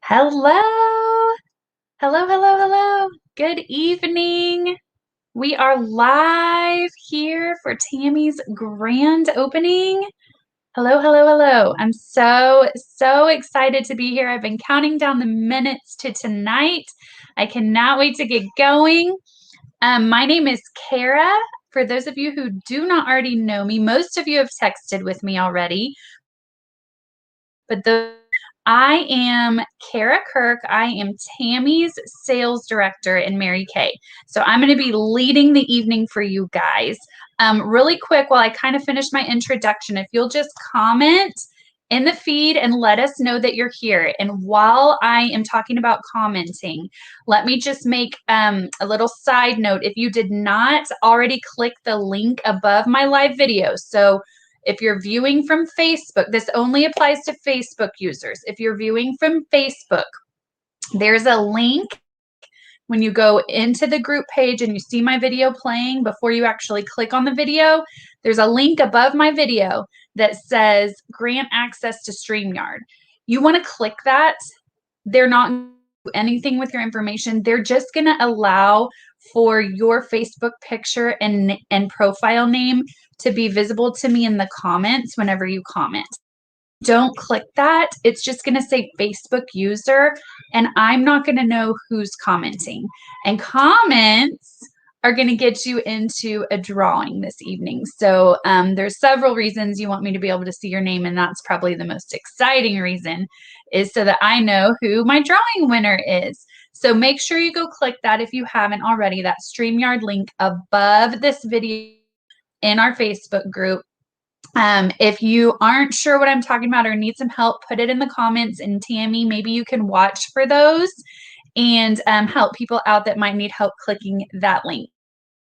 Hello. Hello, hello, hello. Good evening. We are live here for Tammy's grand opening. Hello, hello, hello. I'm so excited to be here. I've been counting down the minutes to tonight. I cannot wait to get going. My name is Kara. For those of you who do not already know me, most of you have texted with me already, but I am Kara Kirk. I am Tammy's sales director in Mary Kay. So I'm going to be leading the evening for you guys. Really quick, while I kind of finish my introduction, if you'll just comment in the feed and let us know that you're here. And while I am talking about commenting, let me just make a little side note. If you did not already click the link above my live video, so if you're viewing from Facebook, this only applies to Facebook users. If you're viewing from Facebook, there's a link when you go into the group page and you see my video playing. Before you actually click on the video, there's a link above my video that says grant access to StreamYard. You want to click that. They're not going to do anything with your information. They're just going to allow for your Facebook picture and profile name to be visible to me in the comments whenever you comment. Don't click that. It's just going to say Facebook user, and I'm not going to know who's commenting. And comments are going to get you into a drawing this evening. So there's several reasons you want me to be able to see your name, and that's probably the most exciting reason, is so that I know who my drawing winner is. So make sure you go click that if you haven't already, that StreamYard link above this video in our Facebook group. If you aren't sure what I'm talking about or need some help, put it in the comments, and Tammy, maybe you can watch for those and help people out that might need help clicking that link.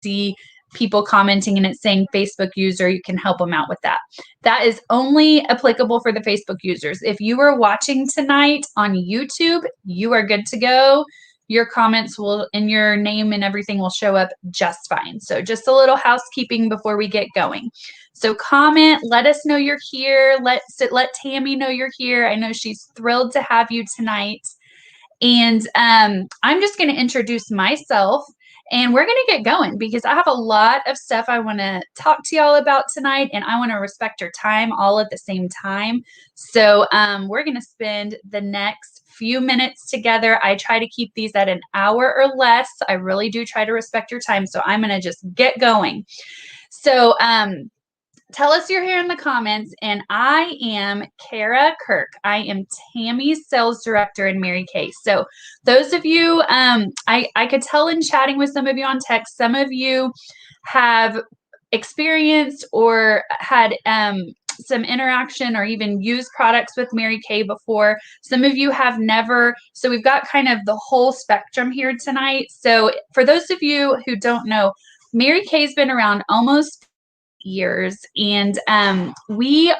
See people commenting and it's saying Facebook user, you can help them out with that. That is only applicable for the Facebook users. If you are watching tonight on YouTube, you are good to go. Your comments will, and your name and everything will show up just fine. So just a little housekeeping before we get going. So comment, let us know you're here. Let Tammy know you're here. I know she's thrilled to have you tonight. And I'm just going to introduce myself, and we're going to get going because I have a lot of stuff I want to talk to y'all about tonight, and I want to respect your time all at the same time. So we're going to spend the next few minutes together. I try to keep these at an hour or less. I really do try to respect your time. So I'm going to just get going. So tell us you're here in the comments. And I am Kara Kirk. I am Tammy's sales director in Mary Kay. So those of you, I could tell in chatting with some of you on text, some of you have experienced or had some interaction or even used products with Mary Kay before. Some of you have never. So we've got kind of the whole spectrum here tonight. So for those of you who don't know, Mary Kay's been around almost years, and we're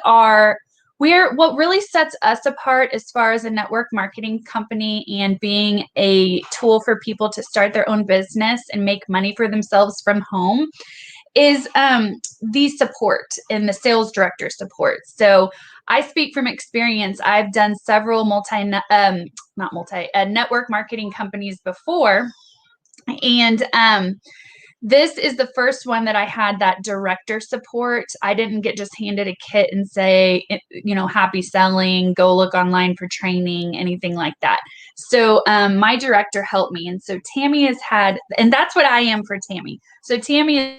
what really sets us apart as far as a network marketing company and being a tool for people to start their own business and make money for themselves from home is the support and the sales director support. So I speak from experience. I've done several network marketing companies before, and this is the first one that I had that director support. I didn't get just handed a kit and say, happy selling, go look online for training, anything like that. So my director helped me. And so Tammy has had, and that's what I am for Tammy. So Tammy is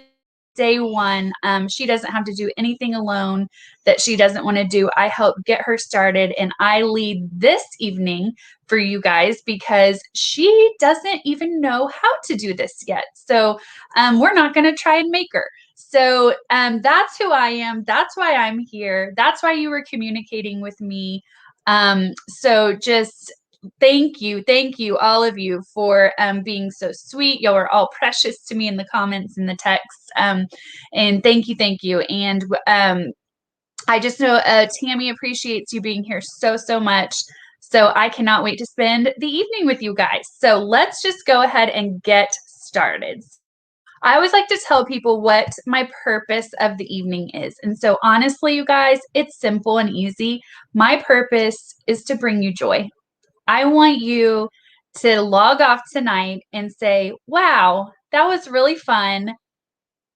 day one. She doesn't have to do anything alone that she doesn't want to do. I help get her started, and I lead this evening for you guys because she doesn't even know how to do this yet. So we're not going to try and make her. So that's who I am. That's why I'm here. That's why you were communicating with me. So just thank you, all of you, for being so sweet. Y'all are all precious to me in the comments and the texts. And thank you. And I just know Tammy appreciates you being here so much. So I cannot wait to spend the evening with you guys. So let's just go ahead and get started. I always like to tell people what my purpose of the evening is. And so honestly, you guys, it's simple and easy. My purpose is to bring you joy. I want you to log off tonight and say, wow, that was really fun.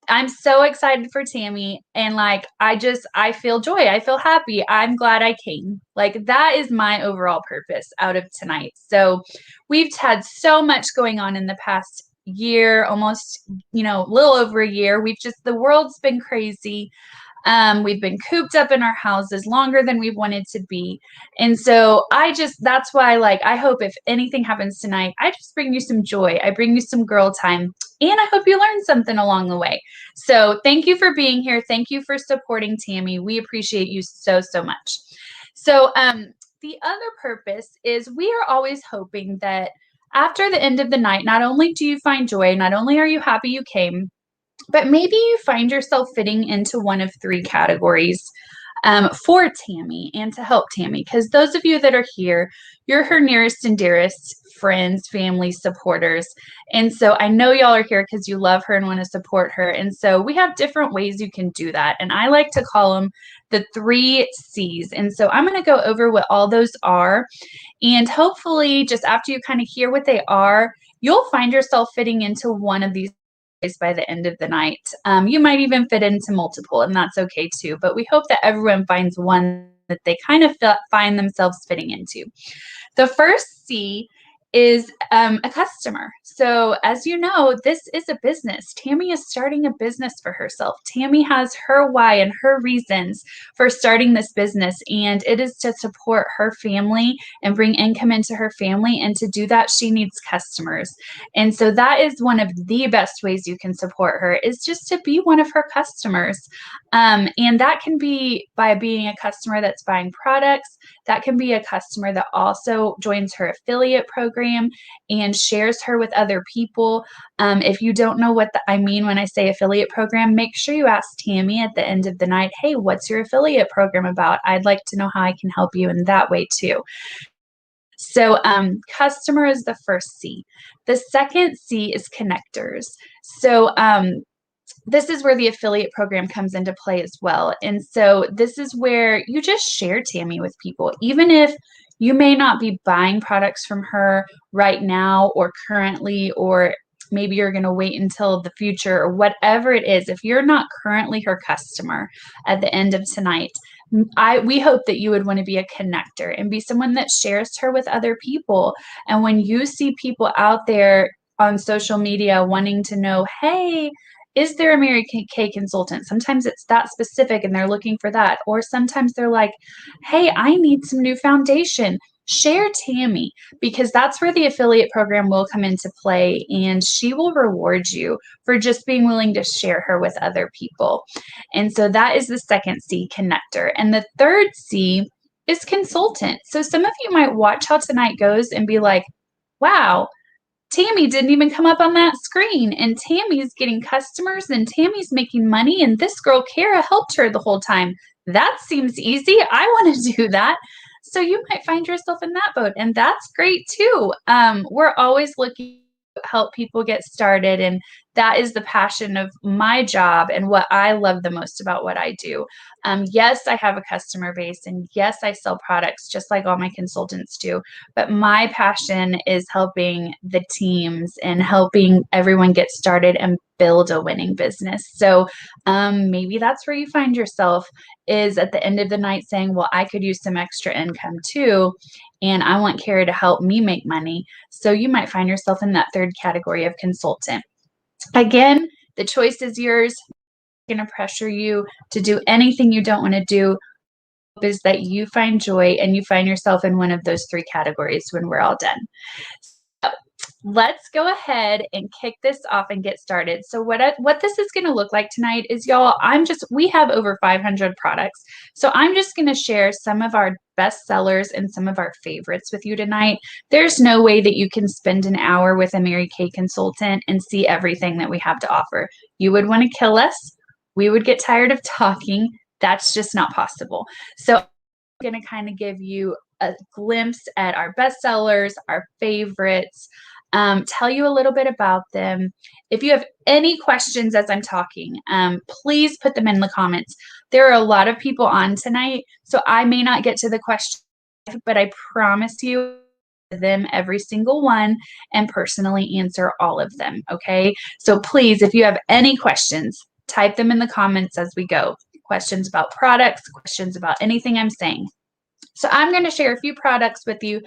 I'm so excited for Tami. And like, I feel joy. I feel happy. I'm glad I came. Like, that is my overall purpose out of tonight. So, we've had so much going on in the past year, almost, a little over a year. The world's been crazy. We've been cooped up in our houses longer than we wanted to be. And so that's why, like, I hope if anything happens tonight, I just bring you some joy. I bring you some girl time. And I hope you learned something along the way. So thank you for being here. Thank you for supporting Tami. We appreciate you so, so much. So the other purpose is we are always hoping that after the end of the night, not only do you find joy, not only are you happy you came, but maybe you find yourself fitting into one of three categories for Tami and to help Tami. Because those of you that are here, you're her nearest and dearest friends, family, supporters. And so I know y'all are here because you love her and want to support her. And so we have different ways you can do that. And I like to call them the 3 C's. And so I'm going to go over what all those are. And hopefully, just after you kind of hear what they are, you'll find yourself fitting into one of these by the end of the night. You might even fit into multiple, and that's okay too. But we hope that everyone finds one that they kind of find themselves fitting into. The first C is a customer. So, as you know, this is a business. Tami is starting a business for herself. Tami has her why and her reasons for starting this business, and it is to support her family and bring income into her family. And to do that, she needs customers. And so that is one of the best ways you can support her, is just to be one of her customers. And that can be by being a customer that's buying products. That can be a customer that also joins her affiliate program and shares her with other people. If you don't know what I mean when I say affiliate program, make sure you ask Tami at the end of the night, hey, what's your affiliate program about? I'd like to know how I can help you in that way too. So customer is the first C. The second C is connectors. So this is where the affiliate program comes into play as well. And so this is where you just share Tami with people, even if you may not be buying products from her right now or currently, or maybe you're going to wait until the future or whatever it is. If you're not currently her customer at the end of tonight, we hope that you would want to be a connector and be someone that shares her with other people. And when you see people out there on social media wanting to know, hey, is there a Mary Kay consultant? Sometimes it's that specific and they're looking for that. Or sometimes they're like, hey, I need some new foundation. Share Tami, because that's where the affiliate program will come into play, and she will reward you for just being willing to share her with other people. And so that is the second C, connector. And the third C is consultant. So some of you might watch how tonight goes and be like, wow, Tami didn't even come up on that screen, and Tami's getting customers, and Tami's making money, and this girl Kara helped her the whole time. That seems easy. I want to do that. So you might find yourself in that boat, and that's great too. We're always looking to help people get started, and that is the passion of my job and what I love the most about what I do. Yes, I have a customer base, and yes, I sell products just like all my consultants do. But my passion is helping the teams and helping everyone get started and build a winning business. So maybe that's where you find yourself, is at the end of the night saying, well, I could use some extra income too, and I want Kara to help me make money. So you might find yourself in that third category of consultant. Again, the choice is yours. I'm going to pressure you to do anything you don't want to do. Is that you find joy and you find yourself in one of those three categories when we're all done. So let's go ahead and kick this off and get started. So what this is going to look like tonight is, y'all, we have over 500 products. So I'm just going to share some of our best sellers and some of our favorites with you tonight. There's no way that you can spend an hour with a Mary Kay consultant and see everything that we have to offer. You would want to kill us. We would get tired of talking. That's just not possible. So I'm going to kind of give you a glimpse at our bestsellers, our favorites, tell you a little bit about them. If you have any questions as I'm talking, please put them in the comments. There are a lot of people on tonight, so I may not get to the question, but I promise you them, every single one, and personally answer all of them, okay? So please, if you have any questions, type them in the comments as we go. Questions about products, questions about anything I'm saying. So I'm going to share a few products with you.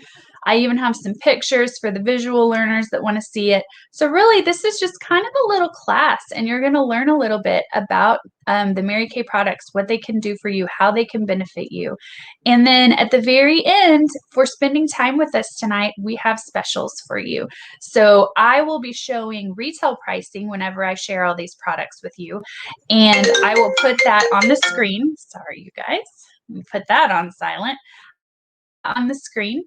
I even have some pictures for the visual learners that want to see it. So really, this is just kind of a little class, and you're going to learn a little bit about the Mary Kay products, what they can do for you, how they can benefit you. And then at the very end, for spending time with us tonight, we have specials for you. So I will be showing retail pricing whenever I share all these products with you. And I will put that on the screen. Sorry, you guys. Let me put that on silent on the screen.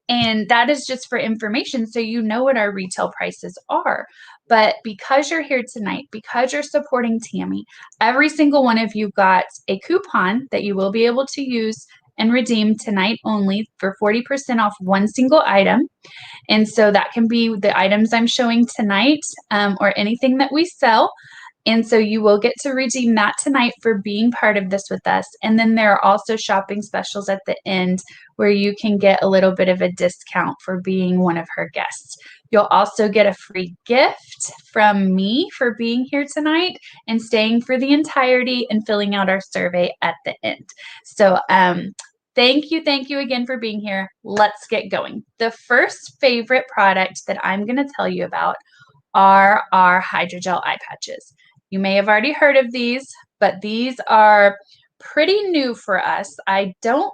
And that is just for information so you know what our retail prices are. But because you're here tonight, because you're supporting Tami, every single one of you got a coupon that you will be able to use and redeem tonight only for 40% off one single item. And so that can be the items I'm showing tonight or anything that we sell. And so you will get to redeem that tonight for being part of this with us. And then there are also shopping specials at the end where you can get a little bit of a discount for being one of her guests. You'll also get a free gift from me for being here tonight and staying for the entirety and filling out our survey at the end. So thank you again for being here. Let's get going. The first favorite product that I'm going to tell you about are our hydrogel eye patches. You may have already heard of these, but these are pretty new for us. I don't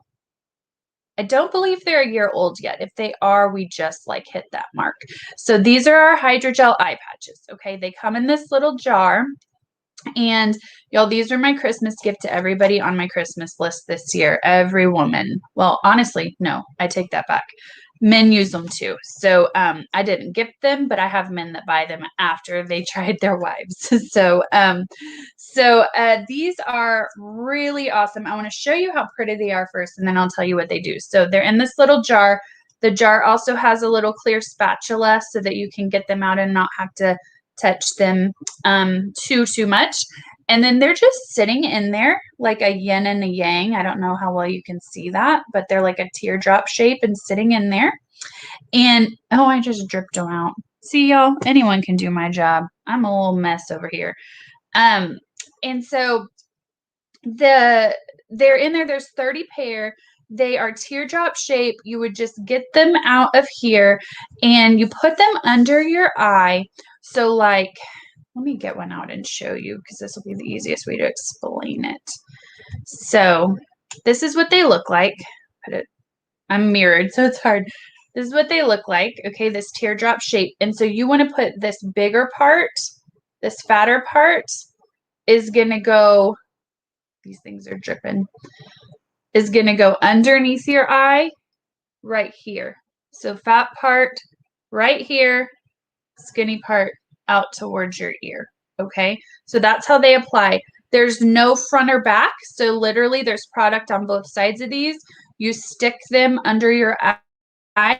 believe they're a year old yet. If they are, we just like hit that mark. So these are our hydrogel eye patches. Okay, they come in this little jar. And y'all, these are my Christmas gift to everybody on my Christmas list this year. Every woman. Well, honestly, no, I take that back. Men use them too. So I didn't gift them, but I have men that buy them after they tried their wives. So these are really awesome. I want to show you how pretty they are first, and then I'll tell you what they do. So they're in this little jar. The jar also has a little clear spatula so that you can get them out and not have to touch them too much. And then they're just sitting in there like a yin and a yang. I don't know how well you can see that, but they're like a teardrop shape and sitting in there. And oh, I just dripped them out. See, y'all, anyone can do my job. I'm a little mess over here. And so they're in there. There's 30 pair. They are teardrop shape. You would just get them out of here and you put them under your eye. So like, let me get one out and show you because this will be the easiest way to explain it. So this is what they look like. I'm mirrored, so it's hard. This is what they look like. Okay, this teardrop shape. And so you want to put this bigger part, this fatter part is going to go, these things are dripping, is going to go underneath your eye right here. So fat part right here, skinny part out towards your ear. Okay, so that's how they apply. There's no front or back. So literally there's product on both sides of these. You stick them under your eye,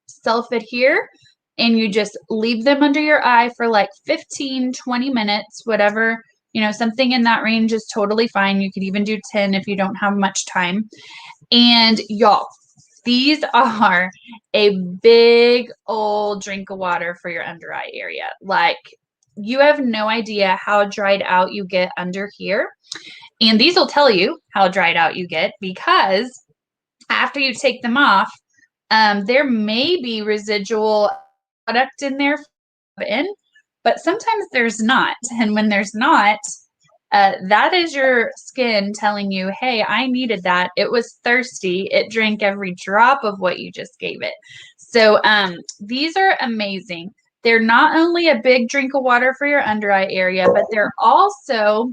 self-adhere, and you just leave them under your eye for like 15, 20 minutes, whatever, something in that range is totally fine. You could even do 10 if you don't have much time. And y'all, these are a big old drink of water for your under eye area. Like, you have no idea how dried out you get under here. And these will tell you how dried out you get because after you take them off, there may be residual product in there, but sometimes there's not. And when there's not, that is your skin telling you, hey, I needed that. It was thirsty. It drank every drop of what you just gave it. So these are amazing. They're not only a big drink of water for your under eye area, but they're also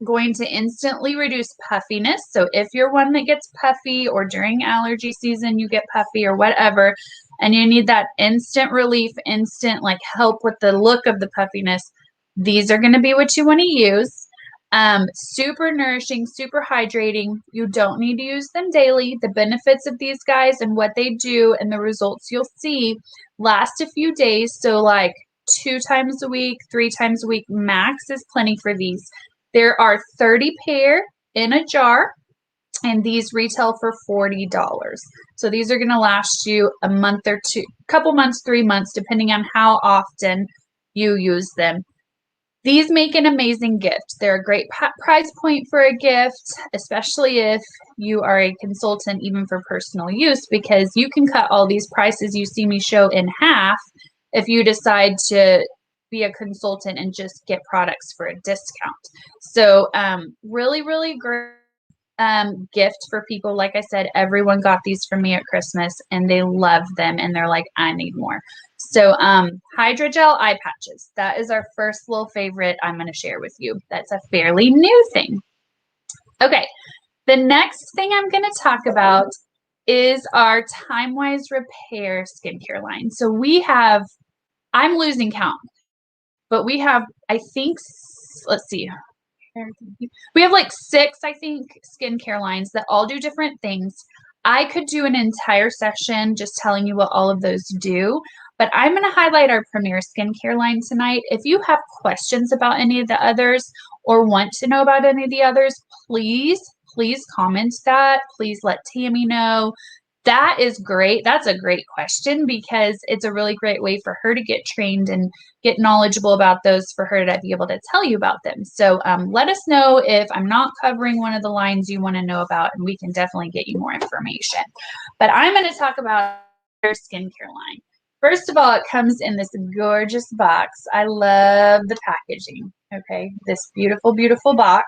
going to instantly reduce puffiness. So if you're one that gets puffy or during allergy season you get puffy or whatever, and you need that instant relief, instant like help with the look of the puffiness, these are going to be what you want to use. Super nourishing, super hydrating. You don't need to use them daily. The benefits of these guys and what they do and the results you'll see last a few days. So like 2 times a week, 3 times a week max is plenty for these. There are 30 pair in a jar. and these retail for $40. So these are going to last you a month or two, couple months, 3 months, depending on how often you use them. These make an amazing gift. They're a great price point for a gift, especially if you are a consultant, even for personal use, because you can cut all these prices you see me show in half if you decide to be a consultant and just get products for a discount. So really, really great gift for people. Like I said, everyone got these from me at Christmas and they love them and they're like, I need more. So hydrogel eye patches, that is our first little favorite I'm going to share with you. That's a fairly new thing. Okay, the next thing I'm going to talk about is our Time-Wise Repair skincare line. So we have, I'm losing count, but we have, I think, let's see, we have like 6, I think, skincare lines that all do different things. I could do an entire session just telling you what all of those do, but I'm going to highlight our Premier skincare line tonight. If you have questions about any of the others or want to know about any of the others, please comment that. Please let Tami know. That is great. That's a great question because it's a really great way for her to get trained and get knowledgeable about those for her to be able to tell you about them. So let us know if I'm not covering one of the lines you want to know about, and we can definitely get you more information. But I'm going to talk about our skincare line. First of all, it comes in this gorgeous box. I love the packaging. Okay, this beautiful, beautiful box.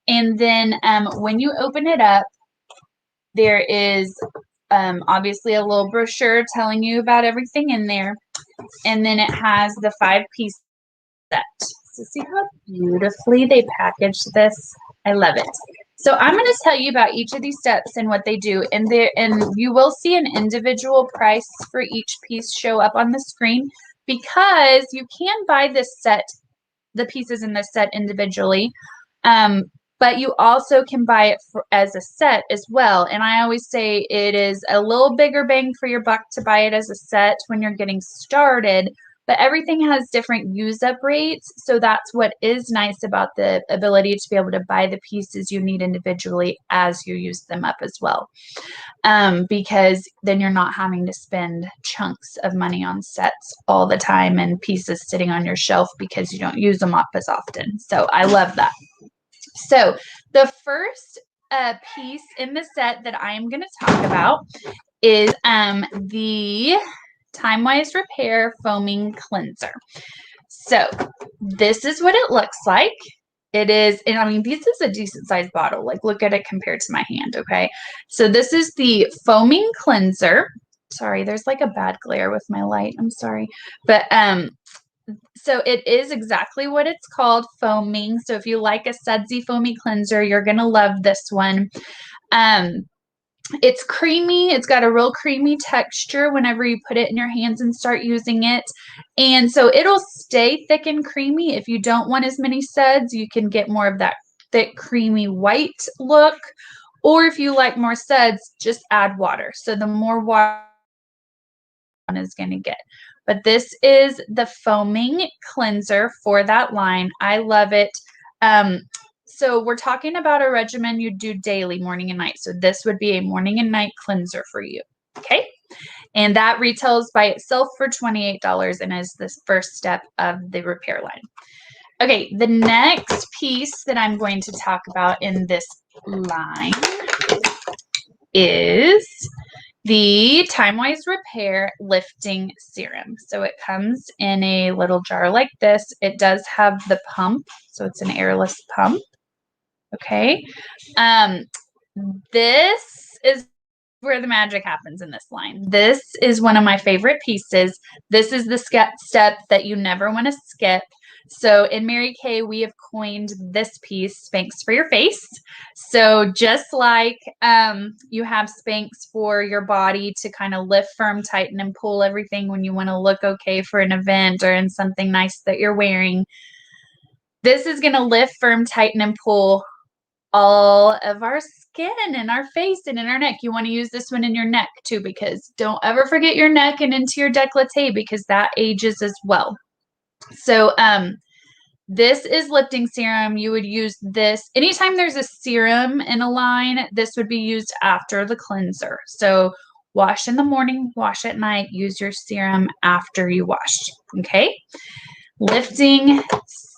And then when you open it up, there is obviously a little brochure telling you about everything in there. And then it has the 5-piece set. So see how beautifully they packaged this? I love it. So I'm going to tell you about each of these steps and what they do. And you will see an individual price for each piece show up on the screen because you can buy this set, the pieces in this set individually. But you also can buy it as a set as well. And I always say it is a little bigger bang for your buck to buy it as a set when you're getting started, but everything has different use-up rates. So that's what is nice about the ability to be able to buy the pieces you need individually as you use them up as well. Because then you're not having to spend chunks of money on sets all the time and pieces sitting on your shelf because you don't use them up as often. So I love that. So the first piece in the set that I am going to talk about is the Time-Wise Repair Foaming Cleanser. So this is what it looks like. It is, and I mean, this is a decent sized bottle. Like, look at it compared to my hand, okay? So this is the Foaming Cleanser. Sorry, there's like a bad glare with my light. I'm sorry. But so it is exactly what it's called, foaming. So if you like a sudsy foamy cleanser, you're going to love this one. It's creamy. It's got a real creamy texture whenever you put it in your hands and start using it. And so it'll stay thick and creamy. If you don't want as many suds, you can get more of that thick, creamy white look. Or if you like more suds, just add water. So the more water one is going to get. But this is the foaming cleanser for that line. I love it. So we're talking about a regimen you do daily, morning and night. So this would be a morning and night cleanser for you. Okay. And that retails by itself for $28 and is the first step of the repair line. Okay. The next piece that I'm going to talk about in this line is the Time-Wise Repair Lifting Serum. So it comes in a little jar like this. It does have the pump, so it's an airless pump. Okay. This is where the magic happens in this line. This is one of my favorite pieces. This is the step that you never want to skip. So in Mary Kay, we have coined this piece, Spanx for your face. So just like you have Spanx for your body to kind of lift, firm, tighten, and pull everything when you want to look okay for an event or in something nice that you're wearing, this is going to lift, firm, tighten, and pull all of our skin and our face and in our neck. You want to use this one in your neck too, because don't ever forget your neck and into your décolleté because that ages as well. So This is lifting serum. You would use this anytime there's a serum in a line. This would be used after the cleanser. So wash in the morning, wash at night, use your serum after you wash. Okay. Lifting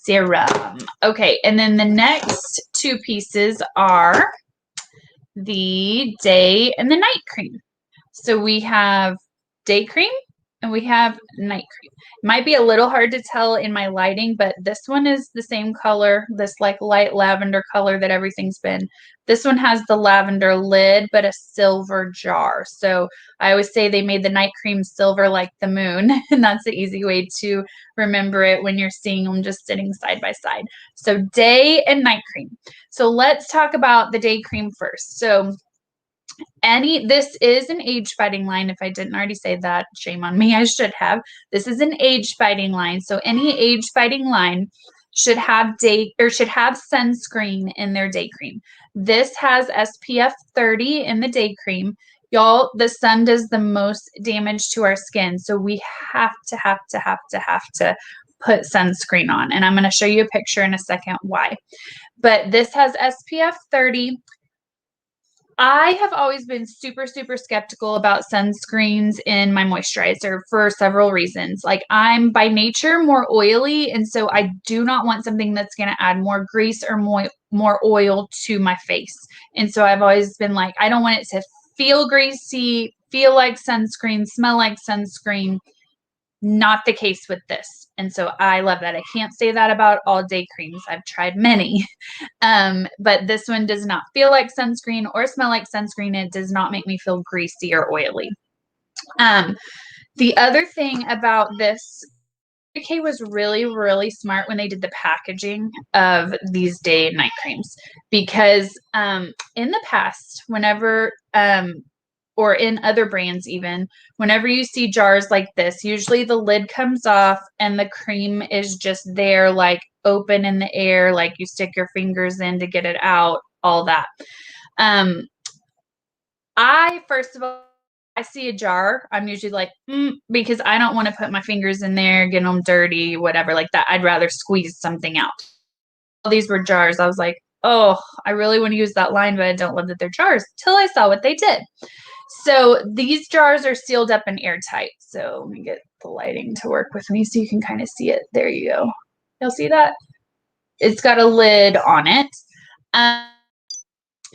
serum. Okay. And then the next two pieces are the day and the night cream. So we have day cream and we have night cream. It might be a little hard to tell in my lighting, but this one is the same color, this like light lavender color that everything's been. This one has the lavender lid, but a silver jar. So I always say they made the night cream silver like the moon, and that's the easy way to remember it when you're seeing them just sitting side by side. So day and night cream. So let's talk about the day cream first. So this is an age fighting line. If I didn't already say that, shame on me, I should have. This is an age fighting line. So any age fighting line should have sunscreen in their day cream. This has SPF 30 in the day cream. Y'all, the sun does the most damage to our skin. So we have to put sunscreen on. And I'm going to show you a picture in a second why. But this has SPF 30. I have always been super, super skeptical about sunscreens in my moisturizer for several reasons. Like, I'm by nature more oily, and so I do not want something that's going to add more grease or more oil to my face. And so I've always been like, I don't want it to feel greasy, feel like sunscreen, smell like sunscreen. Not the case with this. And so I love that. I can't say that about all day creams. I've tried many. But this one does not feel like sunscreen or smell like sunscreen. It does not make me feel greasy or oily. The other thing about this, UK was really, really smart when they did the packaging of these day and night creams, because in the past, whenever or in other brands even, whenever you see jars like this, usually the lid comes off and the cream is just there, like open in the air, like you stick your fingers in to get it out, all that. First of all, I see a jar, I'm usually like, because I don't want to put my fingers in there, get them dirty, whatever like that. I'd rather squeeze something out. All these were jars. I was like, oh, I really want to use that line, but I don't love that they're jars, till I saw what they did. So these jars are sealed up and airtight. So let me get the lighting to work with me so you can kind of see it. There you go. You'll see that? It's got a lid on it.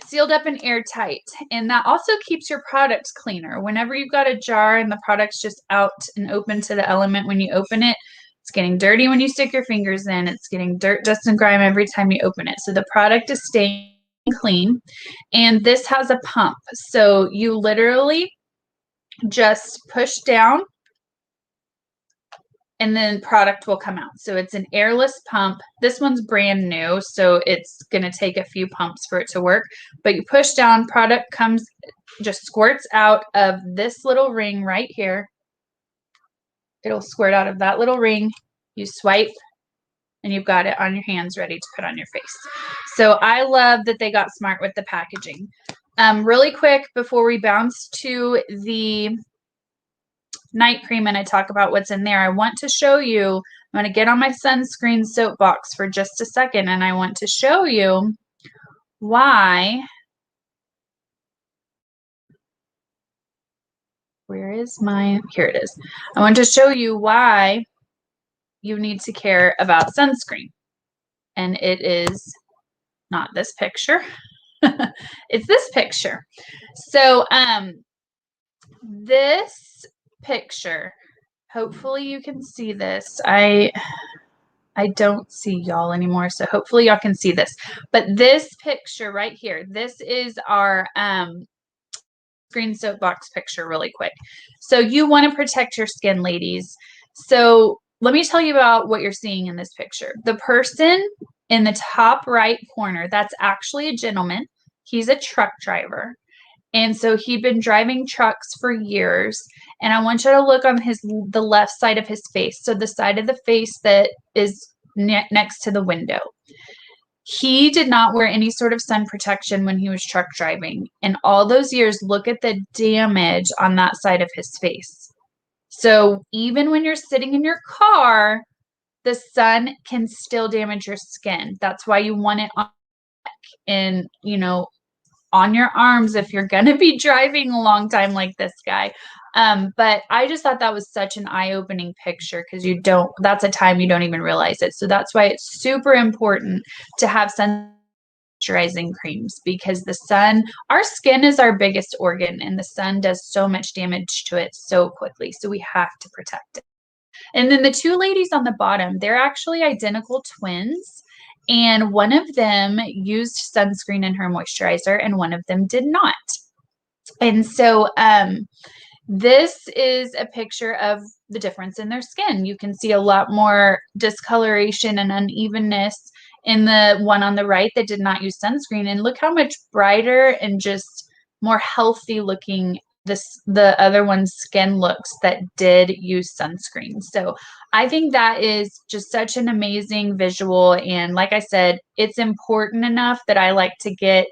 Sealed up and airtight. And that also keeps your product cleaner. Whenever you've got a jar and the product's just out and open to the element when you open it, it's getting dirty when you stick your fingers in. It's getting dirt, dust, and grime every time you open it. So the product is staying clean. And this has a pump. So you literally just push down and then product will come out. So it's an airless pump. This one's brand new, so it's going to take a few pumps for it to work. But you push down, product comes, just squirts out of this little ring right here. It'll squirt out of that little ring. You swipe, and you've got it on your hands ready to put on your face. So I love that they got smart with the packaging. Really quick, before we bounce to the night cream and I talk about what's in there, I want to show you, I'm going to get on my sunscreen soapbox for just a second, and I want to show you why, here it is. I want to show you why you need to care about sunscreen. And it is not this picture. It's this picture. So this picture, hopefully you can see this. I don't see y'all anymore, so hopefully y'all can see this. But this picture right here, this is our screen soapbox picture really quick. So you want to protect your skin, ladies. So let me tell you about what you're seeing in this picture. The person in the top right corner, that's actually a gentleman. He's a truck driver. And so he'd been driving trucks for years. And I want you to look on the left side of his face. So the side of the face that is next to the window. He did not wear any sort of sun protection when he was truck driving. And all those years, look at the damage on that side of his face. So even when you're sitting in your car, the sun can still damage your skin. That's why you want it on in, on your arms if you're going to be driving a long time like this guy. But I just thought that was such an eye-opening picture because that's a time you don't even realize it. So that's why it's super important to have moisturizing creams, because our skin is our biggest organ, and the sun does so much damage to it so quickly. So we have to protect it. And then the two ladies on the bottom, they're actually identical twins. And one of them used sunscreen in her moisturizer and one of them did not. And so this is a picture of the difference in their skin. You can see a lot more discoloration and unevenness in the one on the right that did not use sunscreen. And look how much brighter and just more healthy looking the other one's skin looks that did use sunscreen. So I think that is just such an amazing visual. And like I said, it's important enough that I like to get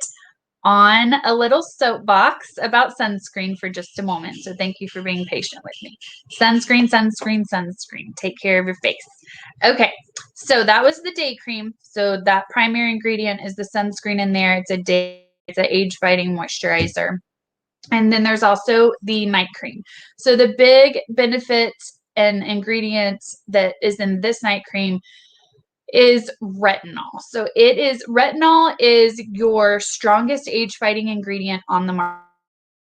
on a little soapbox about sunscreen for just a moment. So thank you for being patient with me. Sunscreen, sunscreen, sunscreen. Take care of your face. Okay, so that was the day cream. So that primary ingredient is the sunscreen in there. It's an age-fighting moisturizer. And then there's also the night cream. So the big benefit and ingredient that is in this night cream is retinol. So retinol is your strongest age-fighting ingredient on the market.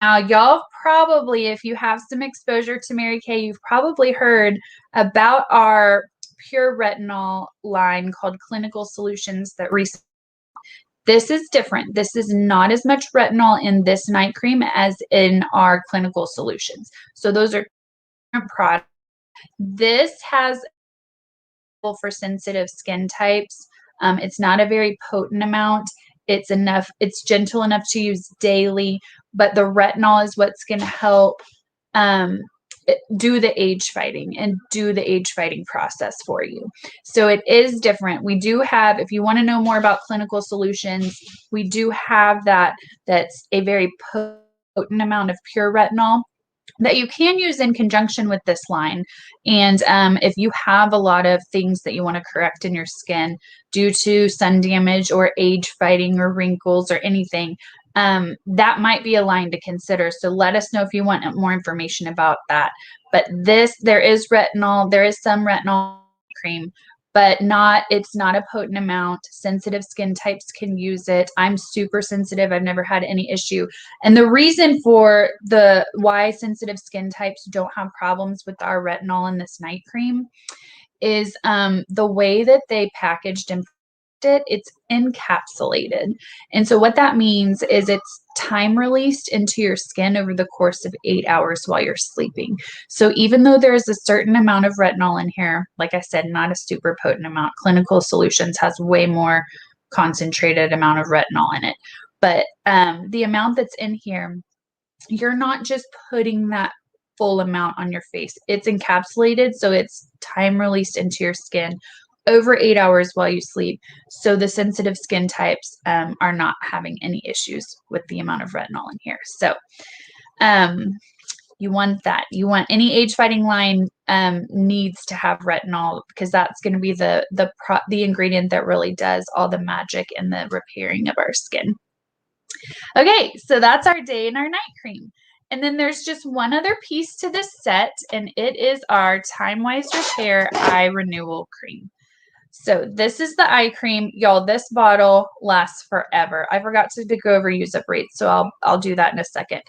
Now, y'all probably, if you have some exposure to Mary Kay, you've probably heard about our pure retinol line called Clinical Solutions that recently. This is different. This is not as much retinol in this night cream as in our Clinical Solutions. So those are different products. This has for sensitive skin types. It's not a very potent amount. It's gentle enough to use daily, but the retinol is what's going to help do the age fighting and do the age fighting process for you. So it is different. We do have, if you want to know more about Clinical Solutions, we do have that's a very potent amount of pure retinol that you can use in conjunction with this line. And if you have a lot of things that you want to correct in your skin due to sun damage or age fighting or wrinkles or anything, that might be a line to consider. So let us know if you want more information about that. But there is retinol, there is some retinol cream, but it's not a potent amount. Sensitive skin types can use it. I'm super sensitive. I've never had any issue. And the reason for why sensitive skin types don't have problems with our retinol in this night cream is the way that they packaged and it's encapsulated. And so what that means is it's time released into your skin over the course of 8 hours while you're sleeping. So even though there's a certain amount of retinol in here, like I said, not a super potent amount. Clinical Solutions has way more concentrated amount of retinol in it. But the amount that's in here, you're not just putting that full amount on your face. It's encapsulated, so it's time released into your skin over 8 hours while you sleep. So the sensitive skin types are not having any issues with the amount of retinol in here. So you want that. You want any age fighting line needs to have retinol because that's going to be the ingredient that really does all the magic in the repairing of our skin. Okay, so that's our day and our night cream. And then there's just one other piece to this set, and it is our Time Wise Repair Eye Renewal Cream. So this is the eye cream. Y'all, this bottle lasts forever. I forgot to go over use up rates, so I'll do that in a second.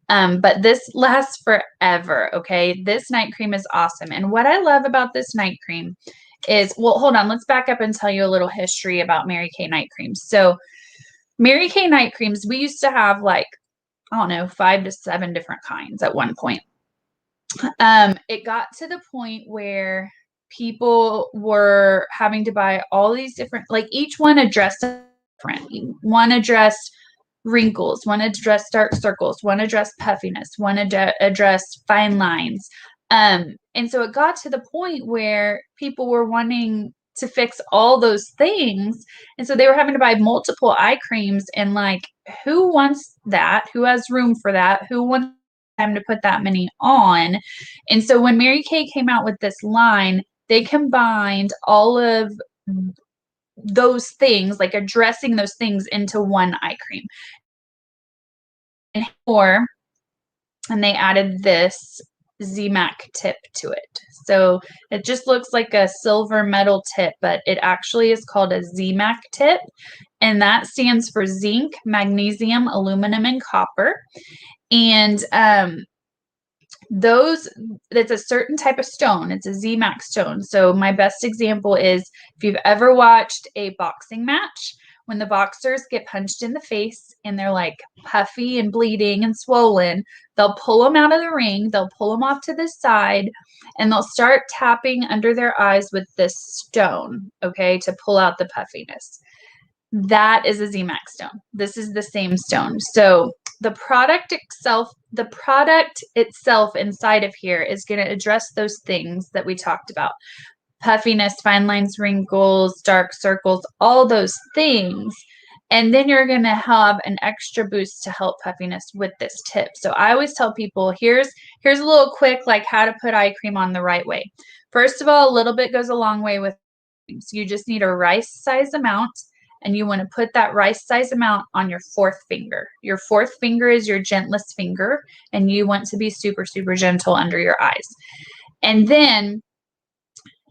But this lasts forever, okay? This night cream is awesome. And what I love about this night cream is, well, hold on. Let's back up and tell you a little history about Mary Kay night creams. So Mary Kay night creams, we used to have like, I don't know, 5 to 7 different kinds at one point. It got to the point where people were having to buy all these different, like each one addressed different. One addressed wrinkles, one addressed dark circles, one addressed puffiness, one addressed fine lines. And so it got to the point where people were wanting to fix all those things. And so they were having to buy multiple eye creams, and like, who wants that? Who has room for that? Who wants time to put that many on? And so when Mary Kay came out with this line, they combined all of those things, like addressing those things into one eye cream. And they added this ZMAC tip to it. So it just looks like a silver metal tip, but it actually is called a ZMAC tip. And that stands for zinc, magnesium, aluminum, and copper. And that's a certain type of stone. It's a ZMAC stone. So my best example is if you've ever watched a boxing match, when the boxers get punched in the face and they're like puffy and bleeding and swollen, they'll pull them out of the ring, they'll pull them off to the side, and they'll start tapping under their eyes with this stone, okay, to pull out the puffiness. That is a ZMAC stone. This is the same stone. So the product itself inside of here is going to address those things that we talked about. Puffiness, fine lines, wrinkles, dark circles, all those things. And then you're going to have an extra boost to help puffiness with this tip. So I always tell people, here's a little quick, like how to put eye cream on the right way. First of all, a little bit goes a long way with cream. So you just need a rice size amount, and you want to put that rice size amount on your fourth finger. Your fourth finger is your gentlest finger, and you want to be super, super gentle under your eyes. And then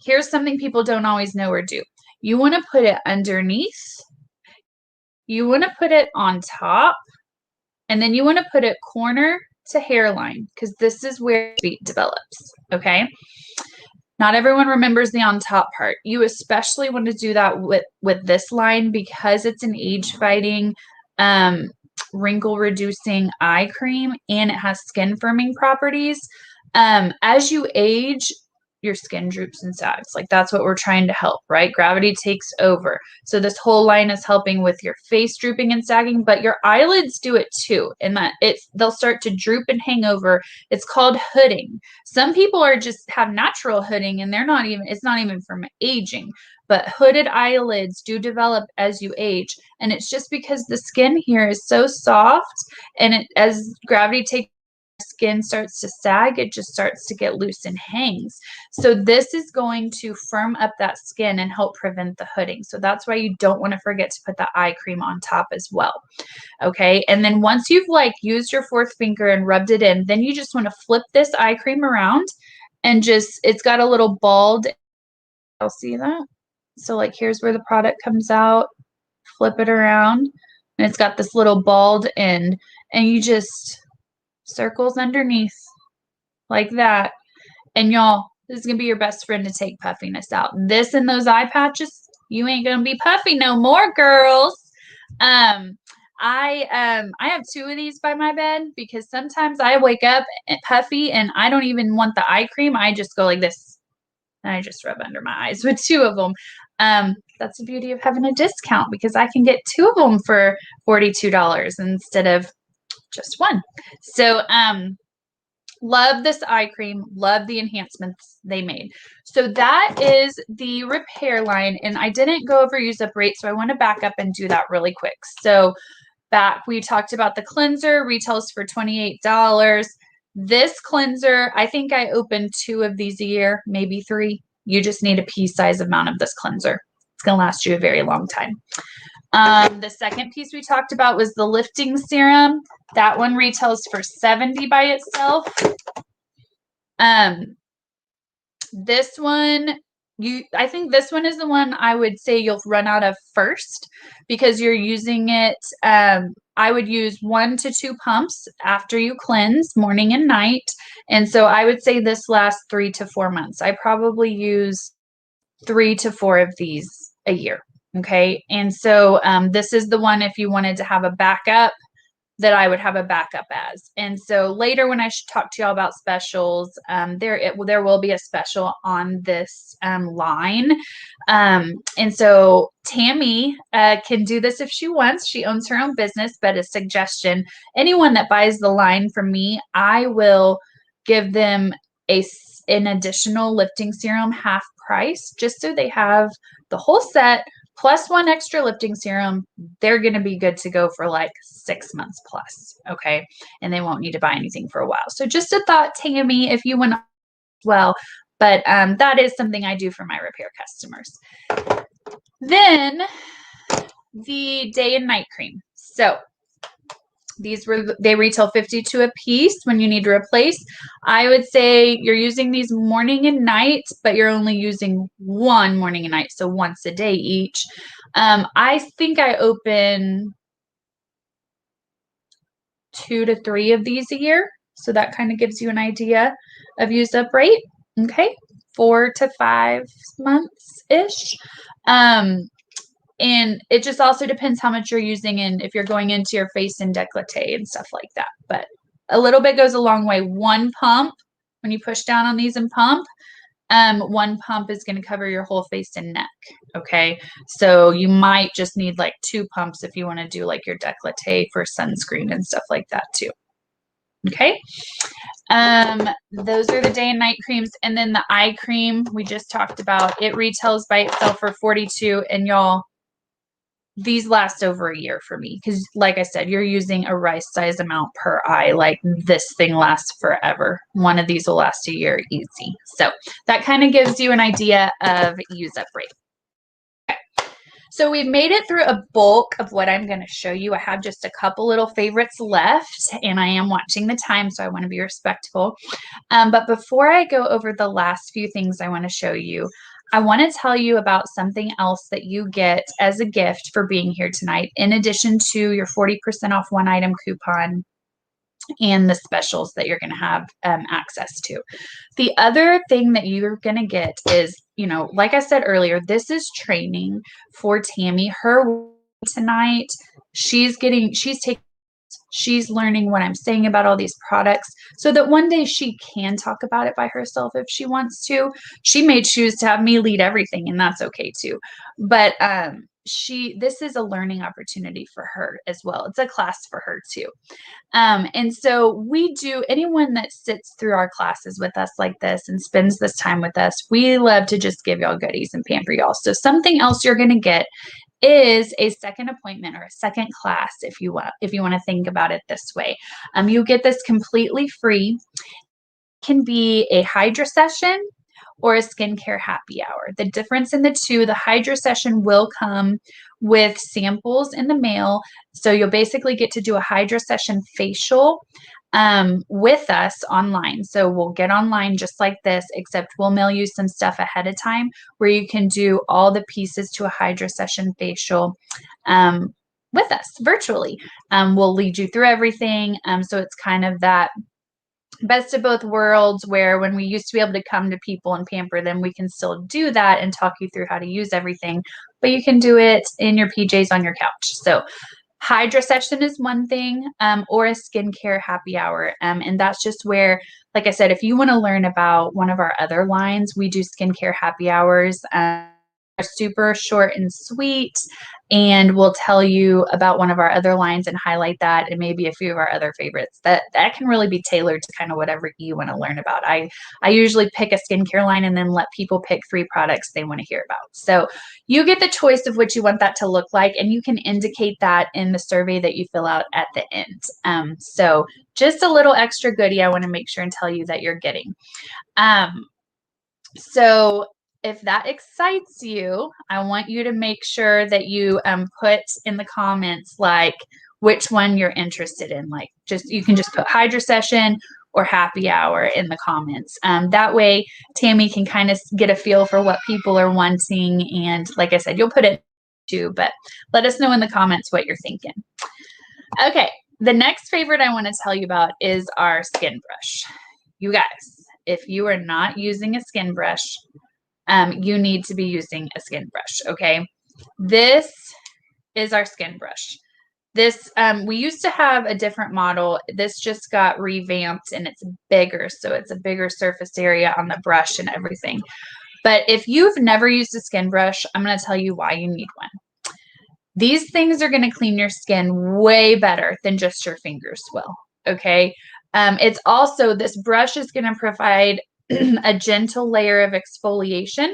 here's something people don't always know or do. You want to put it underneath, you want to put it on top, and then you want to put it corner to hairline, because this is where feet develops, okay? Not everyone remembers the on top part. You especially want to do that with this line because it's an age-fighting, wrinkle reducing eye cream, and it has skin firming properties. As you age, your skin droops and sags. Like that's what we're trying to help, right? Gravity takes over. So this whole line is helping with your face drooping and sagging, but your eyelids do it too. And that they'll start to droop and hang over. It's called hooding. Some people are just have natural hooding and it's not even from aging, but hooded eyelids do develop as you age. And it's just because the skin here is so soft, and as gravity takes, skin starts to sag, it just starts to get loose and hangs. So this is going to firm up that skin and help prevent the hooding. So that's why you don't want to forget to put the eye cream on top as well. Okay, and then once you've like used your fourth finger and rubbed it in, then you just want to flip this eye cream around and it's got a little bald. I'll see that. So like here's where the product comes out, flip it around, and it's got this little bald end, and you just circles underneath like that. And y'all, this is gonna be your best friend to take puffiness out. This and those eye patches, you ain't gonna be puffy no more, girls. I have 2 of these by my bed because sometimes I wake up puffy and I don't even want the eye cream. I just go like this and I just rub under my eyes with 2 of them. That's the beauty of having a discount, because I can get 2 of them for $42 instead of just 1. So love this eye cream, love the enhancements they made. So that is the repair line, and I didn't go over use up rate, so I want to back up and do that really quick. So we talked about the cleanser, retails for $28. This cleanser, I think I open 2 of these a year, maybe 3. You just need a pea-size amount of this cleanser. It's going to last you a very long time. The second piece we talked about was the lifting serum. That one retails for $70 by itself. This one, I think this one is the one I would say you'll run out of first, because you're using it. I would use 1 to 2 pumps after you cleanse, morning and night. And so I would say this lasts 3 to 4 months. I probably use 3 to 4 of these a year. Okay. And so this is the one, if you wanted to have a backup, that I would have a backup as. And so later when I should talk to y'all about specials, there will be a special on this line. And so Tami can do this if she wants. She owns her own business, but a suggestion, anyone that buys the line from me, I will give them an additional lifting serum half price, just so they have the whole set plus 1 extra lifting serum. They're going to be good to go for like 6 months plus. Okay. And they won't need to buy anything for a while. So just a thought, Tami, if you want to, well, But that is something I do for my repair customers. Then the day and night cream. So they retail $52 a piece when you need to replace. I would say you're using these morning and night, but you're only using one morning and night, so once a day each. I think I open 2 to 3 of these a year, so that kind of gives you an idea of used up rate. Okay, 4 to 5 months ish. And it just also depends how much you're using and if you're going into your face and décolleté and stuff like that. But a little bit goes a long way. One pump, when you push down on these and pump, one pump is going to cover your whole face and neck. Okay, so you might just need like 2 pumps if you want to do like your décolleté for sunscreen and stuff like that too. Okay, those are the day and night creams. And then the eye cream we just talked about, it retails by itself for $42. And y'all, these last over a year for me because, like I said, you're using a rice size amount per eye. Like, this thing lasts forever. One of these will last a year easy. So that kind of gives you an idea of use up rate. Okay. So we've made it through a bulk of what I'm going to show you. I have just a couple little favorites left, and I am watching the time, so I want to be respectful. But before I go over the last few things I want to show you, I want to tell you about something else that you get as a gift for being here tonight, in addition to your 40% off one item coupon and the specials that you're going to have access to. The other thing that you're going to get is, you know, like I said earlier, this is training for Tami. Her tonight, she's learning what I'm saying about all these products so that one day she can talk about it by herself if she wants to. She may choose to have me lead everything, and that's okay too. But this is a learning opportunity for her as well. It's a class for her too. And so anyone that sits through our classes with us like this and spends this time with us, we love to just give y'all goodies and pamper y'all. So something else you're going to get is a second appointment or a second class, if you want to think about it this way. You get this completely free. It can be a hydra session or a skincare happy hour. The difference in the two, the hydra session will come with samples in the mail. So you'll basically get to do a hydra session facial with us online. So we'll get online just like this, except we'll mail you some stuff ahead of time where you can do all the pieces to a hydra session facial with us virtually. We'll lead you through everything. So it's kind of that best of both worlds, where when we used to be able to come to people and pamper them, we can still do that and talk you through how to use everything, but you can do it in your PJs on your couch. So hydra session is one thing, or a skincare happy hour. And that's just where, like I said, if you want to learn about one of our other lines, we do skincare happy hours. Are super short and sweet, and we'll tell you about one of our other lines and highlight that, and maybe a few of our other favorites. That can really be tailored to kind of whatever you want to learn about. I usually pick a skincare line and then let people pick 3 products they want to hear about. So you get the choice of what you want that to look like, and you can indicate that in the survey that you fill out at the end. So just a little extra goodie I want to make sure and tell you that you're getting. So if that excites you, I want you to make sure that you put in the comments like which one you're interested in. Like, you can just put hydra session or happy hour in the comments. That way Tami can kind of get a feel for what people are wanting. And like I said, you'll put it too, but let us know in the comments what you're thinking. Okay, the next favorite I want to tell you about is our skin brush. You guys, if you are not using a skin brush, you need to be using a skin brush, okay? This is our skin brush. This, we used to have a different model. This just got revamped and it's bigger, so it's a bigger surface area on the brush and everything. But if you've never used a skin brush, I'm going to tell you why you need one. These things are going to clean your skin way better than just your fingers will, okay? It's also, this brush is going to provide a gentle layer of exfoliation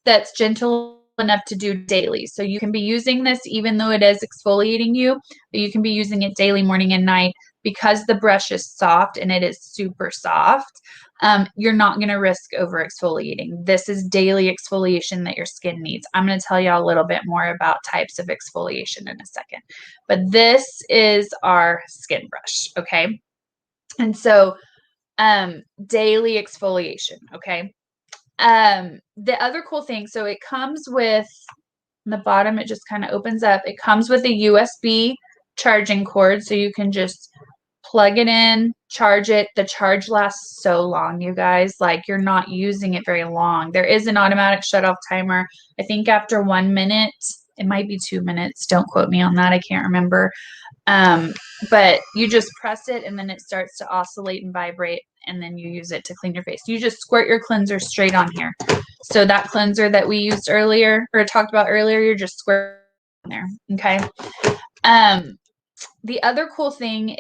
that's gentle enough to do daily. So you can be using this even though it is exfoliating you, but you can be using it daily, morning and night. because the brush is soft and it is super soft, you're not going to risk over exfoliating. This is daily exfoliation that your skin needs. I'm going to tell you a little bit more about types of exfoliation in a second, but this is our skin brush, okay? And so daily exfoliation, okay? The other cool thing, so it comes with, on the bottom, it just kind of opens up. It comes with a USB charging cord, so you can just plug it in, charge it. The charge lasts so long, you guys. Like, you're not using it very long. There is an automatic shut-off timer. I think after 1 minute, it might be 2 minutes. Don't quote me on that. I can't remember. But you just press it, and then it starts to oscillate and vibrate, and then you use it to clean your face. You just squirt your cleanser straight on here. So that cleanser that we used earlier, or talked about earlier, you're just squirting on there, okay? The other cool thing,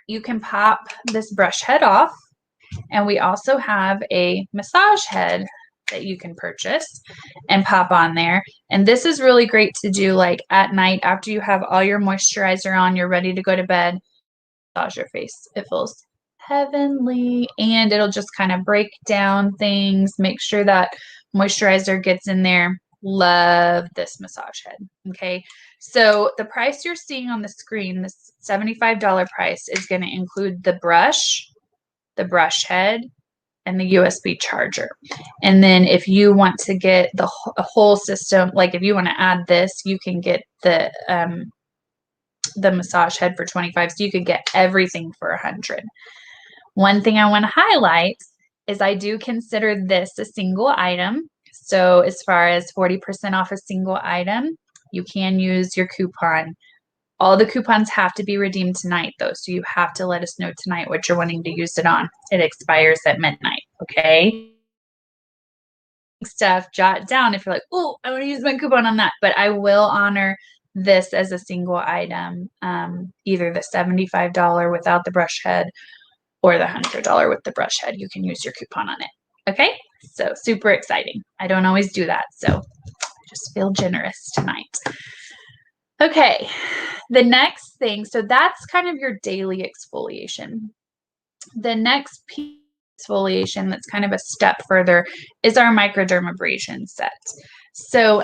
you can pop this brush head off, and we also have a massage head that you can purchase and pop on there. And this is really great to do like at night after you have all your moisturizer on, you're ready to go to bed, massage your face. It feels heavenly, and it'll just kind of break down things, make sure that moisturizer gets in there. Love this massage head. Okay, so the price you're seeing on the screen, this $75 price, is going to include the brush head, and the USB charger. And then if you want to get the whole system, like if you want to add this, you can get the massage head for 25. So you could get everything for 100. One thing I want to highlight is I do consider this a single item. So as far as 40% off a single item, you can use your coupon. All the coupons have to be redeemed tonight, though, so you have to let us know tonight what you're wanting to use it on. It expires at midnight, okay? Stuff, jot it down if you're like, oh, I want to use my coupon on that, but I will honor this as a single item, either the $75 without the brush head or the $100 with the brush head. You can use your coupon on it, okay? So super exciting. I don't always do that, so I just feel generous tonight. Okay, the next thing, so that's kind of your daily exfoliation. The next piece of exfoliation that's kind of a step further is our microdermabrasion set. So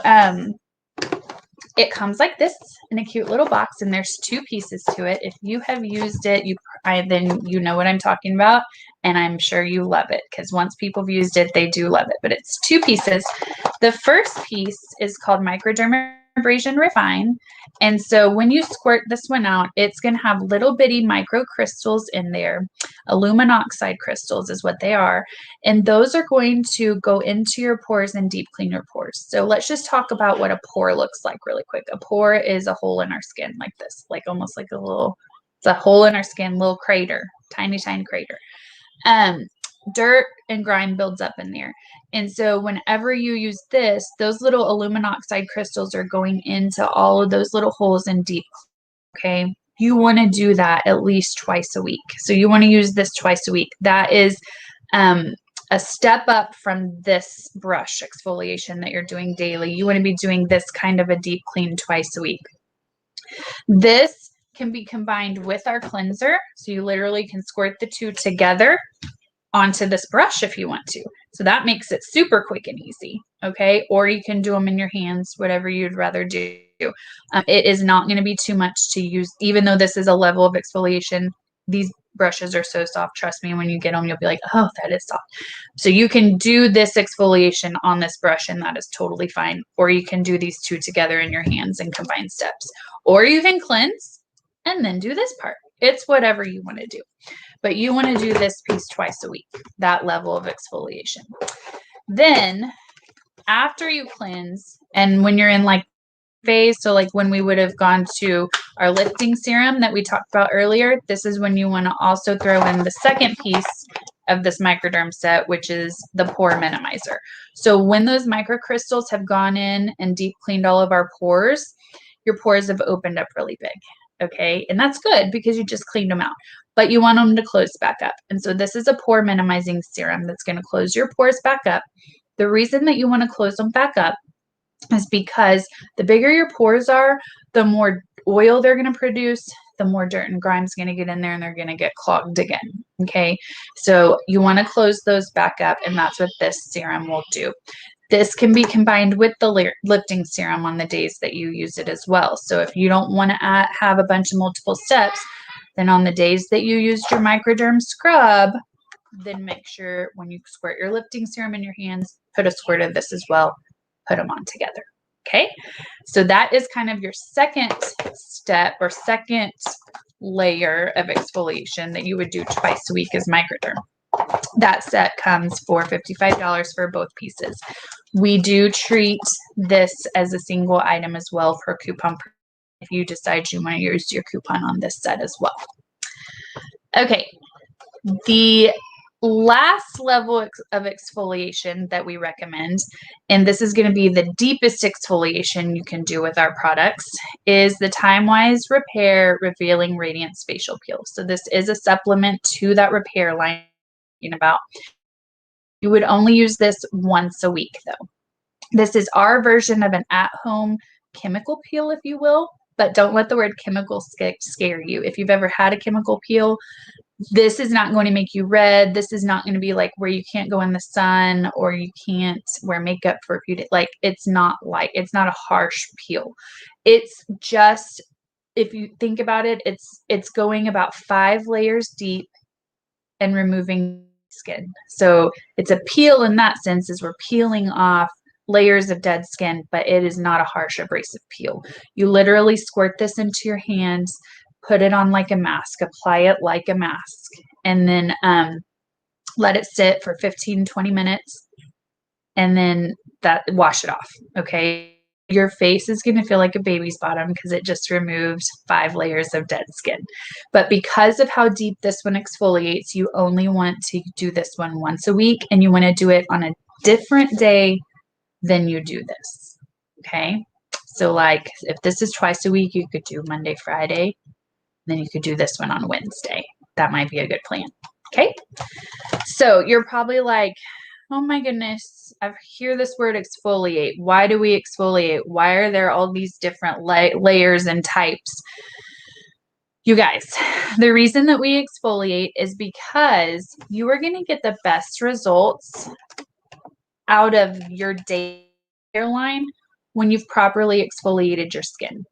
it comes like this in a cute little box, and there's 2 pieces to it. If you have used it, then you know what I'm talking about, and I'm sure you love it, because once people have used it, they do love it. But it's 2 pieces. The first piece is called Microdermabrasion Refine, and so when you squirt this one out, it's going to have little bitty microcrystals in there. Aluminum oxide crystals is what they are, and those are going to go into your pores and deep clean your pores. So let's just talk about what a pore looks like really quick. A pore is a hole in our skin like this, like almost like it's a hole in our skin, little crater, tiny crater. Dirt and grime builds up in there. And so whenever you use this, those little aluminum oxide crystals are going into all of those little holes in deep, okay? You want to do that at least twice a week. So you want to use this twice a week. That is a step up from this brush exfoliation that you're doing daily. You want to be doing this kind of a deep clean twice a week. This can be combined with our cleanser. So you literally can squirt the 2 together onto this brush if you want to. So that makes it super quick and easy, okay? Or you can do them in your hands, whatever you'd rather do. It is not going to be too much to use, even though this is a level of exfoliation. These brushes are so soft. Trust me, when you get them, you'll be like, oh, that is soft. So you can do this exfoliation on this brush, and that is totally fine. Or you can do these 2 together in your hands and combine steps. Or you can cleanse and then do this part. It's whatever you want to do. But you want to do this piece twice a week, that level of exfoliation. Then after you cleanse, and when you're in like phase, so like when we would have gone to our lifting serum that we talked about earlier, this is when you want to also throw in the second piece of this microderm set, which is the pore minimizer. So when those microcrystals have gone in and deep cleaned all of our pores, your pores have opened up really big. Okay, and that's good because you just cleaned them out, but you want them to close back up. And so this is a pore minimizing serum that's going to close your pores back up. The reason that you want to close them back up is because the bigger your pores are, the more oil they're going to produce, the more dirt and grime is going to get in there and they're going to get clogged again. Okay. So you want to close those back up, and that's what this serum will do. This can be combined with the lifting serum on the days that you use it as well. So if you don't want to have a bunch of multiple steps, then on the days that you used your microderm scrub, then make sure when you squirt your lifting serum in your hands, put a squirt of this as well, put them on together. Okay, so that is kind of your second step or second layer of exfoliation that you would do twice a week as microderm. That set comes for $55 for both pieces. We do treat this as a single item as well for a coupon if you decide you want to use your coupon on this set as well. Okay, the last level of exfoliation that we recommend, and this is going to be the deepest exfoliation you can do with our products, is the Time-Wise Repair Revealing Radiance Facial Peel. So this is a supplement to that repair line about. You would only use this once a week though. This is our version of an at-home chemical peel, if you will, but don't let the word chemical scare you. If you've ever had a chemical peel, this is not going to make you red. This is not going to be like where you can't go in the sun or you can't wear makeup for a few days. Like it's not a harsh peel. It's just, if you think about it, it's going about 5 layers deep and removing skin. So it's a peel in that sense, as we're peeling off layers of dead skin, but it is not a harsh abrasive peel. You literally squirt this into your hands, put it on like a mask, apply it like a mask, and then let it sit for 15-20 minutes, and then wash it off. Okay, your face is going to feel like a baby's bottom because it just removed 5 layers of dead skin. But because of how deep this one exfoliates, you only want to do this one once a week, and you want to do it on a different day than you do this. Okay, so like if this is twice a week, you could do Monday, Friday, then you could do this one on Wednesday. That might be a good plan. Okay, so you're probably like, oh my goodness, I hear this word exfoliate. Why do we exfoliate? Why are there all these different layers and types? You guys, the reason that we exfoliate is because you are going to get the best results out of your day line when you've properly exfoliated your skin.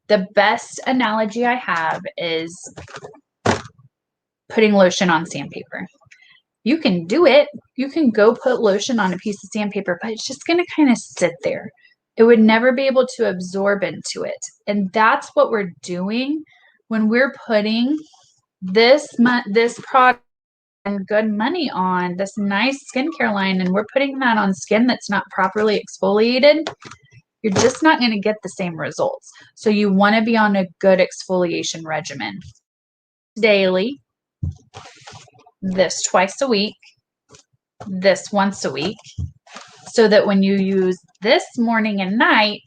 The best analogy I have is putting lotion on sandpaper. You can do it. You can go put lotion on a piece of sandpaper, but it's just going to kind of sit there. It would never be able to absorb into it. And that's what we're doing when we're putting this product and good money on this nice skincare line, and we're putting that on skin that's not properly exfoliated. You're just not going to get the same results. So you want to be on a good exfoliation regimen. Daily, this twice a week, this once a week, so that when you use this morning and night,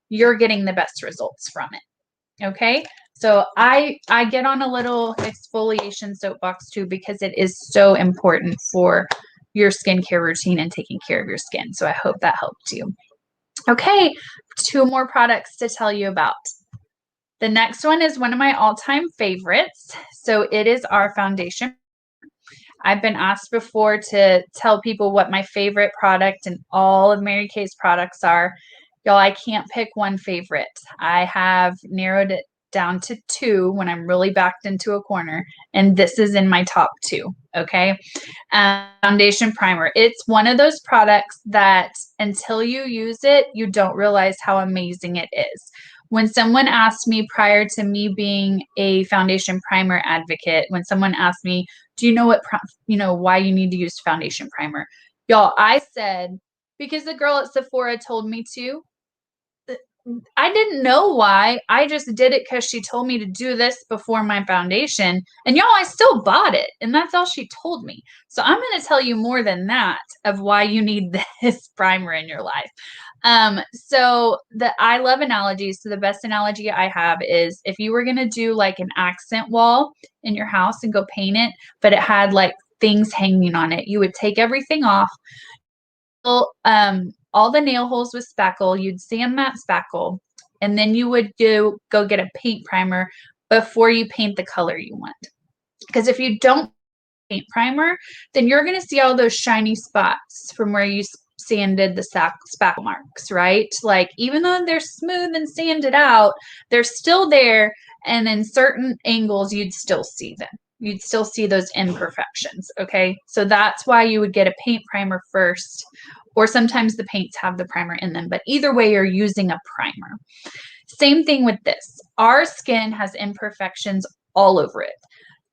you're getting the best results from it. Okay, so I get on a little exfoliation soapbox too, because it is so important for your skincare routine and taking care of your skin. So I hope that helped you. Okay, 2 more products to tell you about. The next one is one of my all-time favorites. So it is our foundation. I've been asked before to tell people what my favorite product in all of Mary Kay's products are. Y'all, I can't pick one favorite. I have narrowed it down to 2 when I'm really backed into a corner, and this is in my top 2. Okay, foundation primer. It's one of those products that until you use it, you don't realize how amazing it is. When someone asked me, prior to me being a foundation primer advocate, when someone asked me, do you know why you need to use foundation primer? Y'all, I said, because the girl at Sephora told me to. I didn't know why. I just did it because she told me to do this before my foundation. And y'all, I still bought it. And that's all she told me. So I'm going to tell you more than that of why you need this primer in your life. So I love analogies. So the best analogy I have is if you were going to do like an accent wall in your house and go paint it, but it had like things hanging on it, you would take everything off. All the nail holes with spackle, you'd sand that spackle, and then you would go get a paint primer, before you paint the color you want. Because if you don't paint primer, then you're going to see all those shiny spots from where you sanded the spackle marks, right? Like even though they're smooth and sanded out, they're still there. And in certain angles, you'd still see them. You'd still see those imperfections. Okay. So that's why you would get a paint primer first, or sometimes the paints have the primer in them. But either way, you're using a primer. Same thing with this. Our skin has imperfections all over it.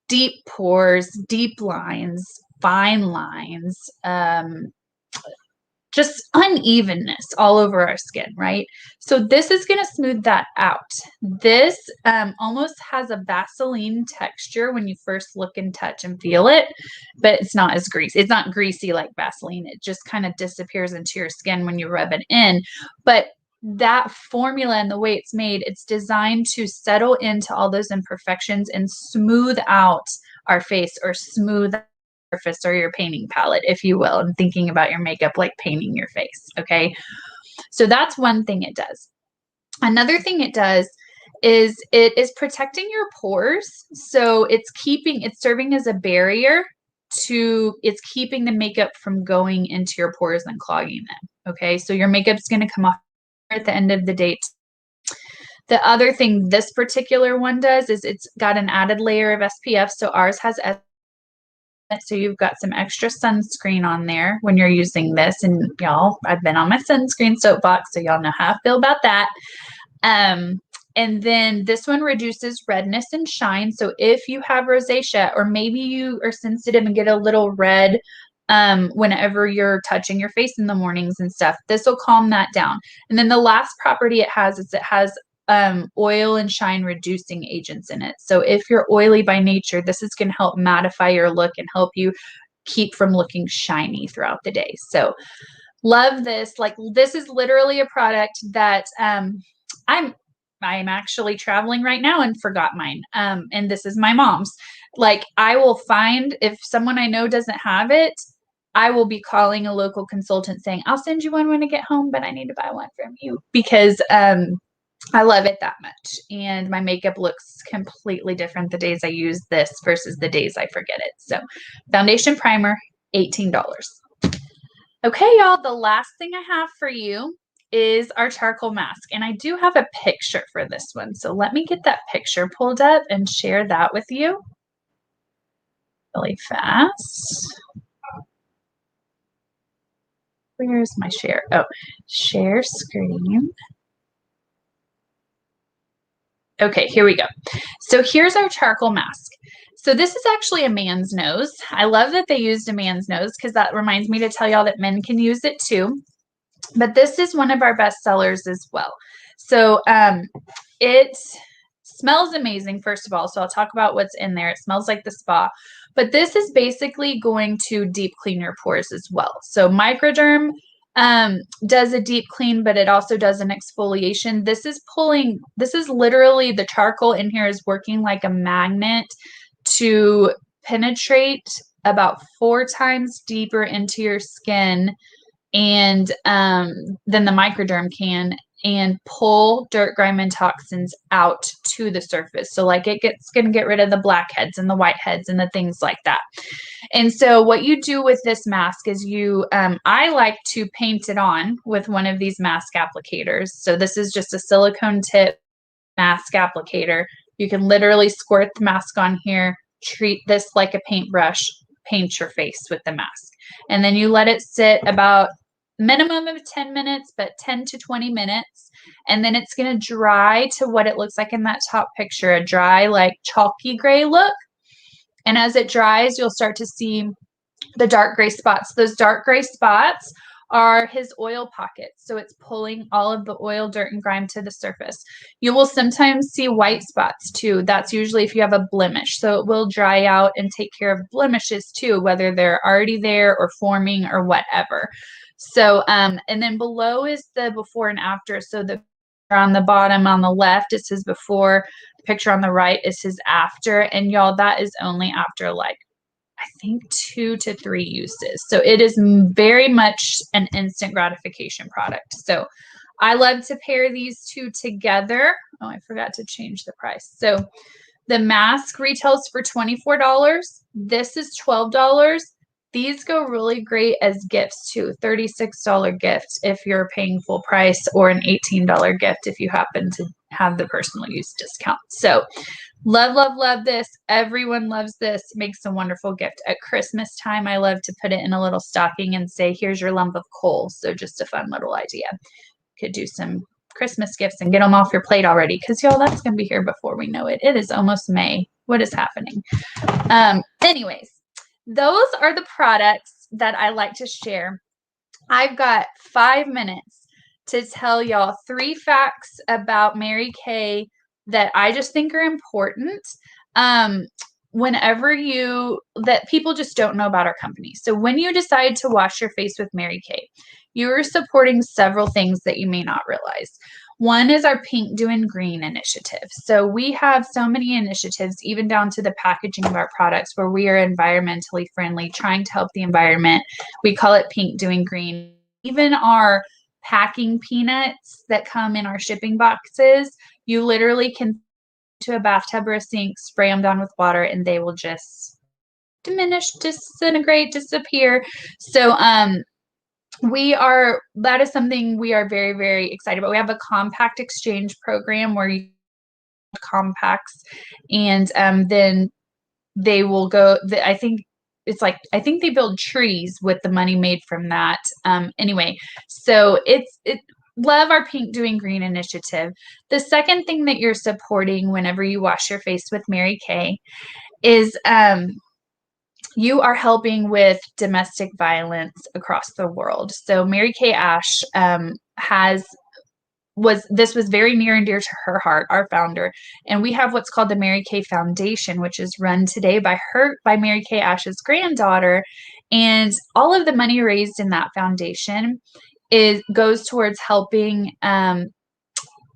Deep pores, deep lines, fine lines, just unevenness all over our skin, right? So this is going to smooth that out. This almost has a Vaseline texture when you first look and touch and feel it, but it's not as greasy. It's not greasy like Vaseline. It just kind of disappears into your skin when you rub it in. But that formula and the way it's made, it's designed to settle into all those imperfections and smooth out our face, or smooth surface, or your painting palette, if you will. I'm thinking about your makeup like painting your face. Okay. So that's one thing it does. Another thing it does is it is protecting your pores. So it's serving as a barrier it's keeping the makeup from going into your pores and clogging them. Okay. So your makeup's going to come off at the end of the day. The other thing this particular one does is it's got an added layer of SPF. So ours has SPF. So you've got some extra sunscreen on there when you're using this. And y'all, I've been on my sunscreen soapbox, so y'all know how I feel about that. And then this one reduces redness and shine. So if you have rosacea, or maybe you are sensitive and get a little red whenever you're touching your face in the mornings and stuff, this will calm that down. And then the last property it has is it has oil and shine reducing agents in it. So if you're oily by nature, this is going to help mattify your look and help you keep from looking shiny throughout the day. So love this. Like, this is literally a product that I'm actually traveling right now and forgot mine. And this is my mom's. Like, I will find, if someone I know doesn't have it, I will be calling a local consultant saying, I'll send you one when I get home, but I need to buy one from you, because I love it that much. And my makeup looks completely different the days I use this versus the days I forget it. So foundation primer, $18. Okay, y'all, the last thing I have for you is our charcoal mask. And I do have a picture for this one. So let me get that picture pulled up and share that with you really fast. Where's my share? Oh, share screen. Okay, here we go. So here's our charcoal mask. So this is actually a man's nose. I love that they used a man's nose, because that reminds me to tell y'all that men can use it too. But this is one of our best sellers as well. So it smells amazing, first of all. So I'll talk about what's in there. It smells like the spa. But this is basically going to deep clean your pores as well. So Microderm does a deep clean, but it also does an exfoliation. This is literally, the charcoal in here is working like a magnet to penetrate about 4 times deeper into your skin and than the Microderm can, and pull dirt, grime, and toxins out to the surface. So like it's going to get rid of the blackheads and the whiteheads and the things like that. And so what you do with this mask is I like to paint it on with one of these mask applicators. So this is just a silicone tip mask applicator. You can literally squirt the mask on here, treat this like a paintbrush, paint your face with the mask. And then you let it sit about minimum of 10 minutes, but 10 to 20 minutes. And then it's going to dry to what it looks like in that top picture, a dry, like chalky gray look. And as it dries, you'll start to see the dark gray spots. Those dark gray spots are his oil pockets. So it's pulling all of the oil, dirt, and grime to the surface. You will sometimes see white spots too. That's usually if you have a blemish. So it will dry out and take care of blemishes too, whether they're already there or forming or whatever. So, and then below is the before and after. So the on the bottom on the left is his before. The picture on the right is his after. And y'all, that is only after like, I think 2 to 3 uses. So it is very much an instant gratification product. So I love to pair these two together. Oh, I forgot to change the price. So The mask retails for $24. This is $12. These go really great as gifts too. $36 gift if you're paying full price, or an $18 gift if you happen to have the personal use discount. So love, love, love this. Everyone loves this. Makes a wonderful gift. At Christmas time, I love to put it in a little stocking and say, here's your lump of coal. So just a fun little idea. Could do some Christmas gifts and get them off your plate already, because y'all, that's going to be here before we know it. It is almost May. What is happening? Anyways, those are the products that I like to share. I've got 5 minutes to tell y'all 3 facts about Mary Kay that I just think are important. That people just don't know about our company. So when you decide to wash your face with Mary Kay, you are supporting several things that you may not realize. One is our Pink Doing Green initiative. So we have so many initiatives, even down to the packaging of our products, where we are environmentally friendly, trying to help the environment. We call it Pink Doing Green. Even our packing peanuts that come in our shipping boxes, you literally can to a bathtub or a sink, spray them down with water, and they will just diminish, disintegrate, disappear. So that is something we are very, very excited about. We have a compact exchange program where you compacts, and then they will go, I think they build trees with the money made from that. Anyway, so love our Pink Doing Green initiative. The second thing that you're supporting whenever you wash your face with Mary Kay is you are helping with domestic violence across the world. So Mary Kay Ash this was very near and dear to her heart, our founder. And we have what's called the Mary Kay Foundation, which is run today by Mary Kay Ash's granddaughter. And all of the money raised in that foundation goes towards helping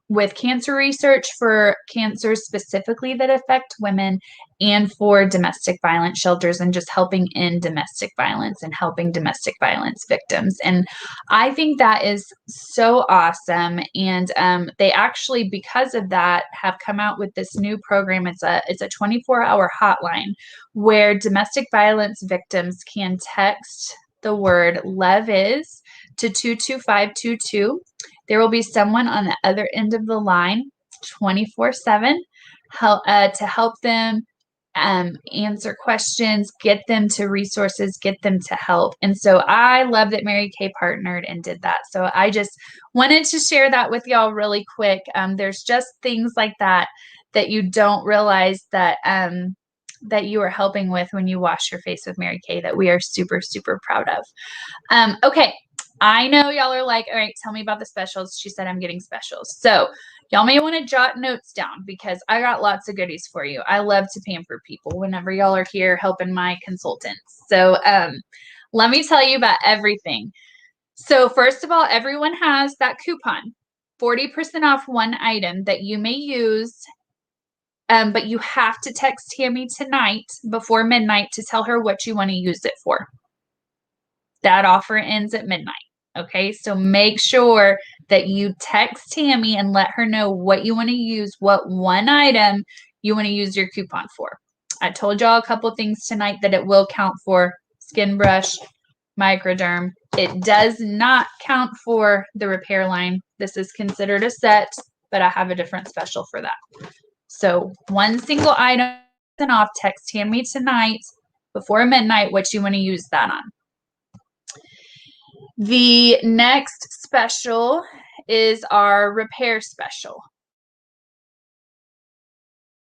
with cancer research for cancers specifically that affect women, and for domestic violence shelters, and just helping in domestic violence and helping domestic violence victims. And I think that is so awesome. And they actually, because of that, have come out with this new program. It's a 24-hour hotline where domestic violence victims can text the word "love is" to 22522. There will be someone on the other end of the line 24/7 to help them answer questions, get them to resources, get them to help. And so I love that Mary Kay partnered and did that. So I just wanted to share that with y'all really quick. There's just things like that you don't realize that you are helping with when you wash your face with Mary Kay, that we are super, super proud of. Okay. I know y'all are like, all right, tell me about the specials. She said I'm getting specials. So y'all may want to jot notes down, because I got lots of goodies for you. I love to pamper people whenever y'all are here helping my consultants. So let me tell you about everything. So first of all, everyone has that coupon, 40% off one item that you may use. But you have to text Tami tonight before midnight to tell her what you want to use it for. That offer ends at midnight. Okay, so make sure that you text Tami and let her know what you want to use, what one item you want to use your coupon for. I told y'all a couple things tonight that it will count for: skin brush, microderm. It does not count for the repair line. This is considered a set, but I have a different special for that. So one single item off, text Tami tonight before midnight what you want to use that on. The next special is our repair special.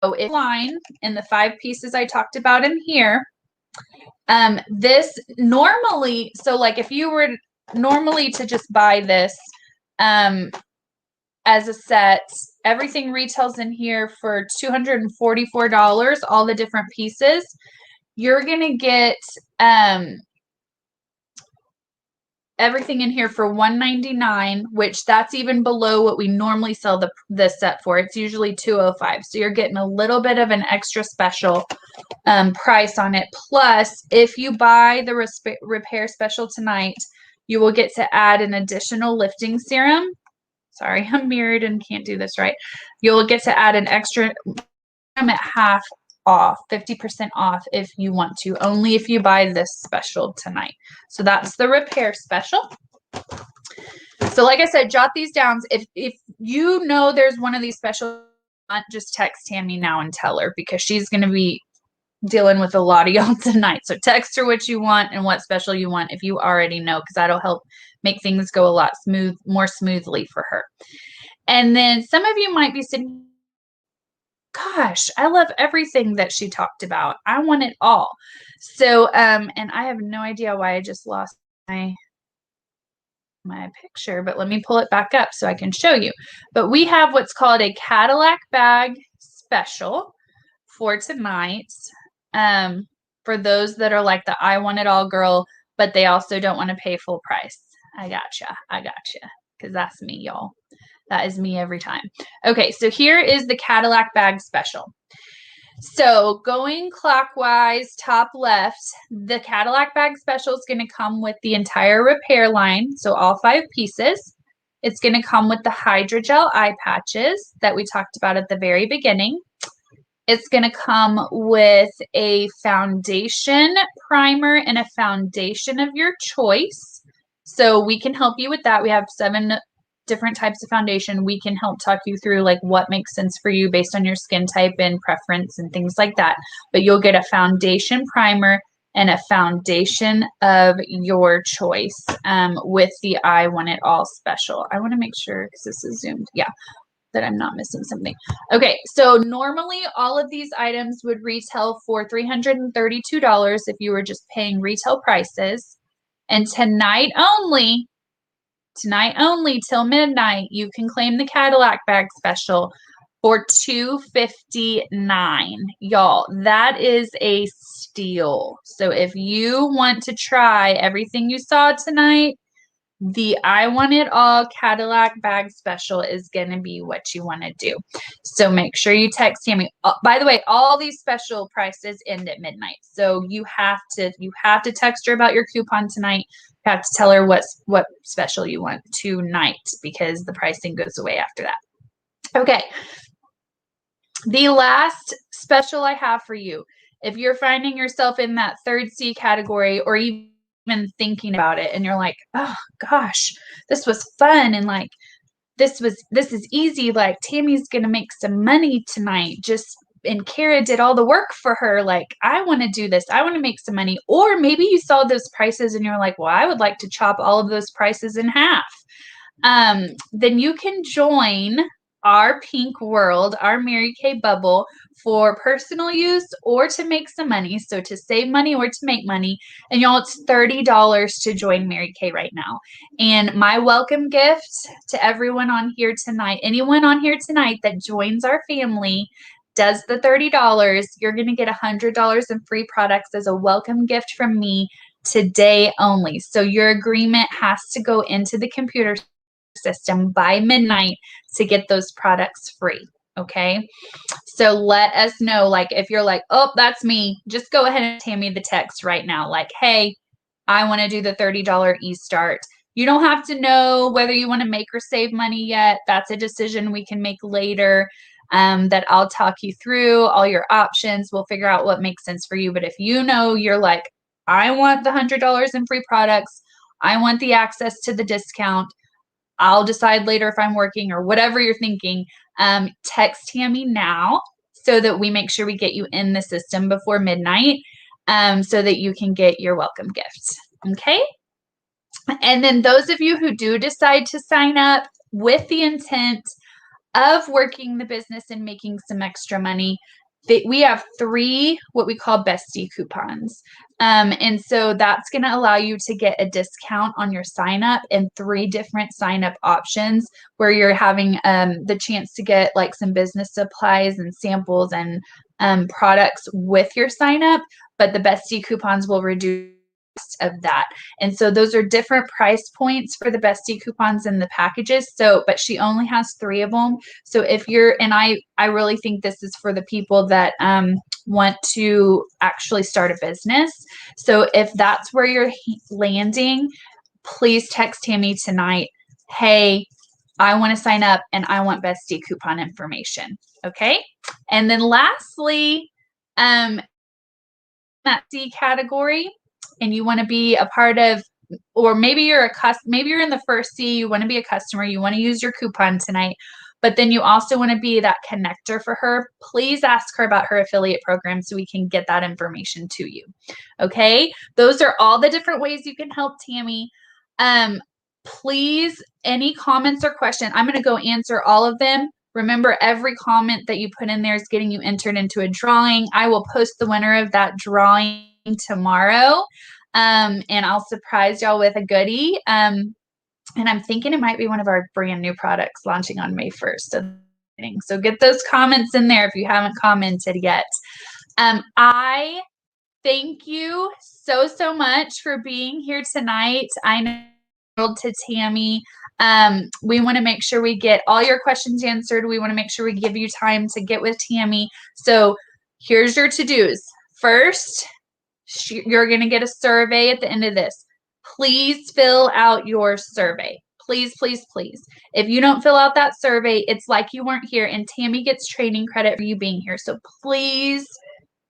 So it's line in the 5 pieces I talked about in here. This normally, so like if you were normally to just buy this as a set, everything retails in here for $244, all the different pieces. You're going to get everything in here for $199, which that's even below what we normally sell the set for. It's usually $205. So you're getting a little bit of an extra special price on it. Plus, if you buy the repair special tonight, you will get to add an additional lifting serum. Sorry, I'm mirrored and can't do this right. You'll get to add an extra them at half off, 50% off if you want to, only if you buy this special tonight. So that's the repair special. So like I said, jot these down. If you know there's one of these special, just text Tami now and tell her, because she's going to be dealing with a lot of y'all tonight. So text her what you want and what special you want if you already know, because that'll help make things go a lot more smoothly for her. And then some of you might be sitting, gosh, I love everything that she talked about. I want it all. So, and I have no idea why I just lost my picture, but let me pull it back up so I can show you. But we have what's called a Cadillac bag special for tonight. For those that are like the I want it all girl, but they also don't want to pay full price. I gotcha. Because that's me, y'all. That is me every time. Okay, so here is the Cadillac bag special. So going clockwise, top left, the Cadillac bag special is going to come with the entire repair line, so all 5 pieces. It's going to come with the hydrogel eye patches that we talked about at the very beginning. It's going to come with a foundation primer and a foundation of your choice. So we can help you with that. We have 7 different types of foundation. We can help talk you through like what makes sense for you based on your skin type and preference and things like that. But you'll get a foundation primer and a foundation of your choice with the I Want It All special. I want to make sure, because this is zoomed. Yeah, that I'm not missing something. Okay, so normally all of these items would retail for $332 if you were just paying retail prices. And tonight only till midnight, you can claim the Cadillac bag special for $259. Y'all, that is a steal. So if you want to try everything you saw tonight, the I Want It All Cadillac bag special is going to be what you want to do. So make sure you text Tami. By the way, all these special prices end at midnight. So you have to text her about your coupon tonight. You have to tell her what special you want tonight, because the pricing goes away after that. Okay. The last special I have for you, if you're finding yourself in that 3rd C category, or even thinking about it and you're like, oh gosh, this was fun, and like this is easy, like Tami's gonna make some money tonight, and Kara did all the work for her, like I want to do this, I want to make some money. Or maybe you saw those prices and you're like, well, I would like to chop all of those prices in half. Then you can join our pink world, our Mary Kay bubble, for personal use or to make some money. So to save money or to make money. And y'all, it's $30 to join Mary Kay right now. And my welcome gift to everyone on here tonight, anyone on here tonight that joins our family, does the $30, you're going to get $100 in free products as a welcome gift from me today only. So your agreement has to go into the computer system by midnight to get those products free. Okay. So let us know, like, if you're like, oh, that's me, just go ahead and Tami the text right now. Like, hey, I want to do the $30 e-start. You don't have to know whether you want to make or save money yet. That's a decision we can make later. That I'll talk you through all your options. We'll figure out what makes sense for you. But if you know you're like, I want the $100 in free products, I want the access to the discount, I'll decide later if I'm working, or whatever you're thinking, text Tami now so that we make sure we get you in the system before midnight, so that you can get your welcome gift. Okay. And then those of you who do decide to sign up with the intent of working the business and making some extra money, we have 3 what we call bestie coupons. And so that's going to allow you to get a discount on your sign up, and 3 different sign up options where you're having the chance to get like some business supplies and samples and products with your sign up. But the bestie coupons will reduce of that. And so those are different price points for the bestie coupons and the packages. So, but she only has 3 of them. So if you're, and I really think this is for the people that want to actually start a business. So if that's where you're landing, please text Tami tonight. Hey, I want to sign up and I want bestie coupon information. Okay. And then lastly, that C category and you want to be a part of, or maybe you're maybe you're in the first C, you want to be a customer, you want to use your coupon tonight, but then you also want to be that connector for her, please ask her about her affiliate program so we can get that information to you. Okay, those are all the different ways you can help Tami. Please, any comments or questions, I'm going to go answer all of them. Remember, every comment that you put in there is getting you entered into a drawing. I will post the winner of that drawing tomorrow, and I'll surprise y'all with a goodie. And I'm thinking it might be one of our brand new products launching on May 1st. So get those comments in there if you haven't commented yet. I thank you so much for being here tonight. I know to Tami. We want to make sure we get all your questions answered. We want to make sure we give you time to get with Tami. So here's your to-dos. First, you're going to get a survey at the end of this. Please fill out your survey. Please, please, please. If you don't fill out that survey, it's like you weren't here, and Tami gets training credit for you being here. So please,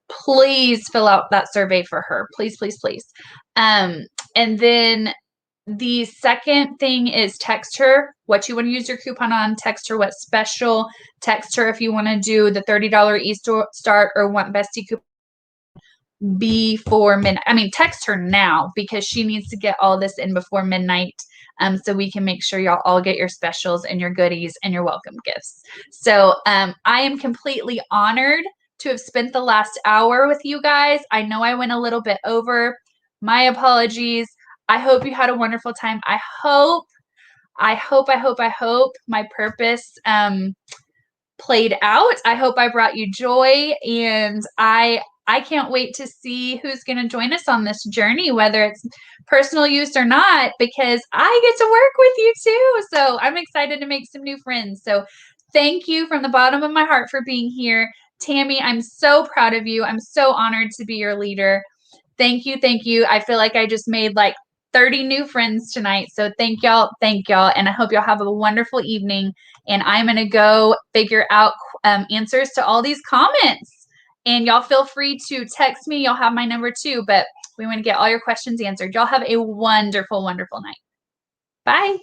please fill out that survey for her. Please, please, please. And then the second thing is text her what you want to use your coupon on. Text her what's special. Text her if you want to do the $30 e-start or want bestie coupon before midnight. I mean, text her now because she needs to get all this in before midnight, so we can make sure y'all all get your specials and your goodies and your welcome gifts. So I am completely honored to have spent the last hour with you guys. I know I went a little bit over. My apologies. I hope you had a wonderful time. I hope my purpose played out. I hope I brought you joy, and I can't wait to see who's going to join us on this journey, whether it's personal use or not, because I get to work with you too. So I'm excited to make some new friends. So thank you from the bottom of my heart for being here. Tami, I'm so proud of you. I'm so honored to be your leader. Thank you. Thank you. I feel like I just made like 30 new friends tonight. So thank y'all. Thank y'all. And I hope y'all have a wonderful evening. And I'm going to go figure out answers to all these comments. And y'all feel free to text me. Y'all have my number too. But we want to get all your questions answered. Y'all have a wonderful, wonderful night. Bye.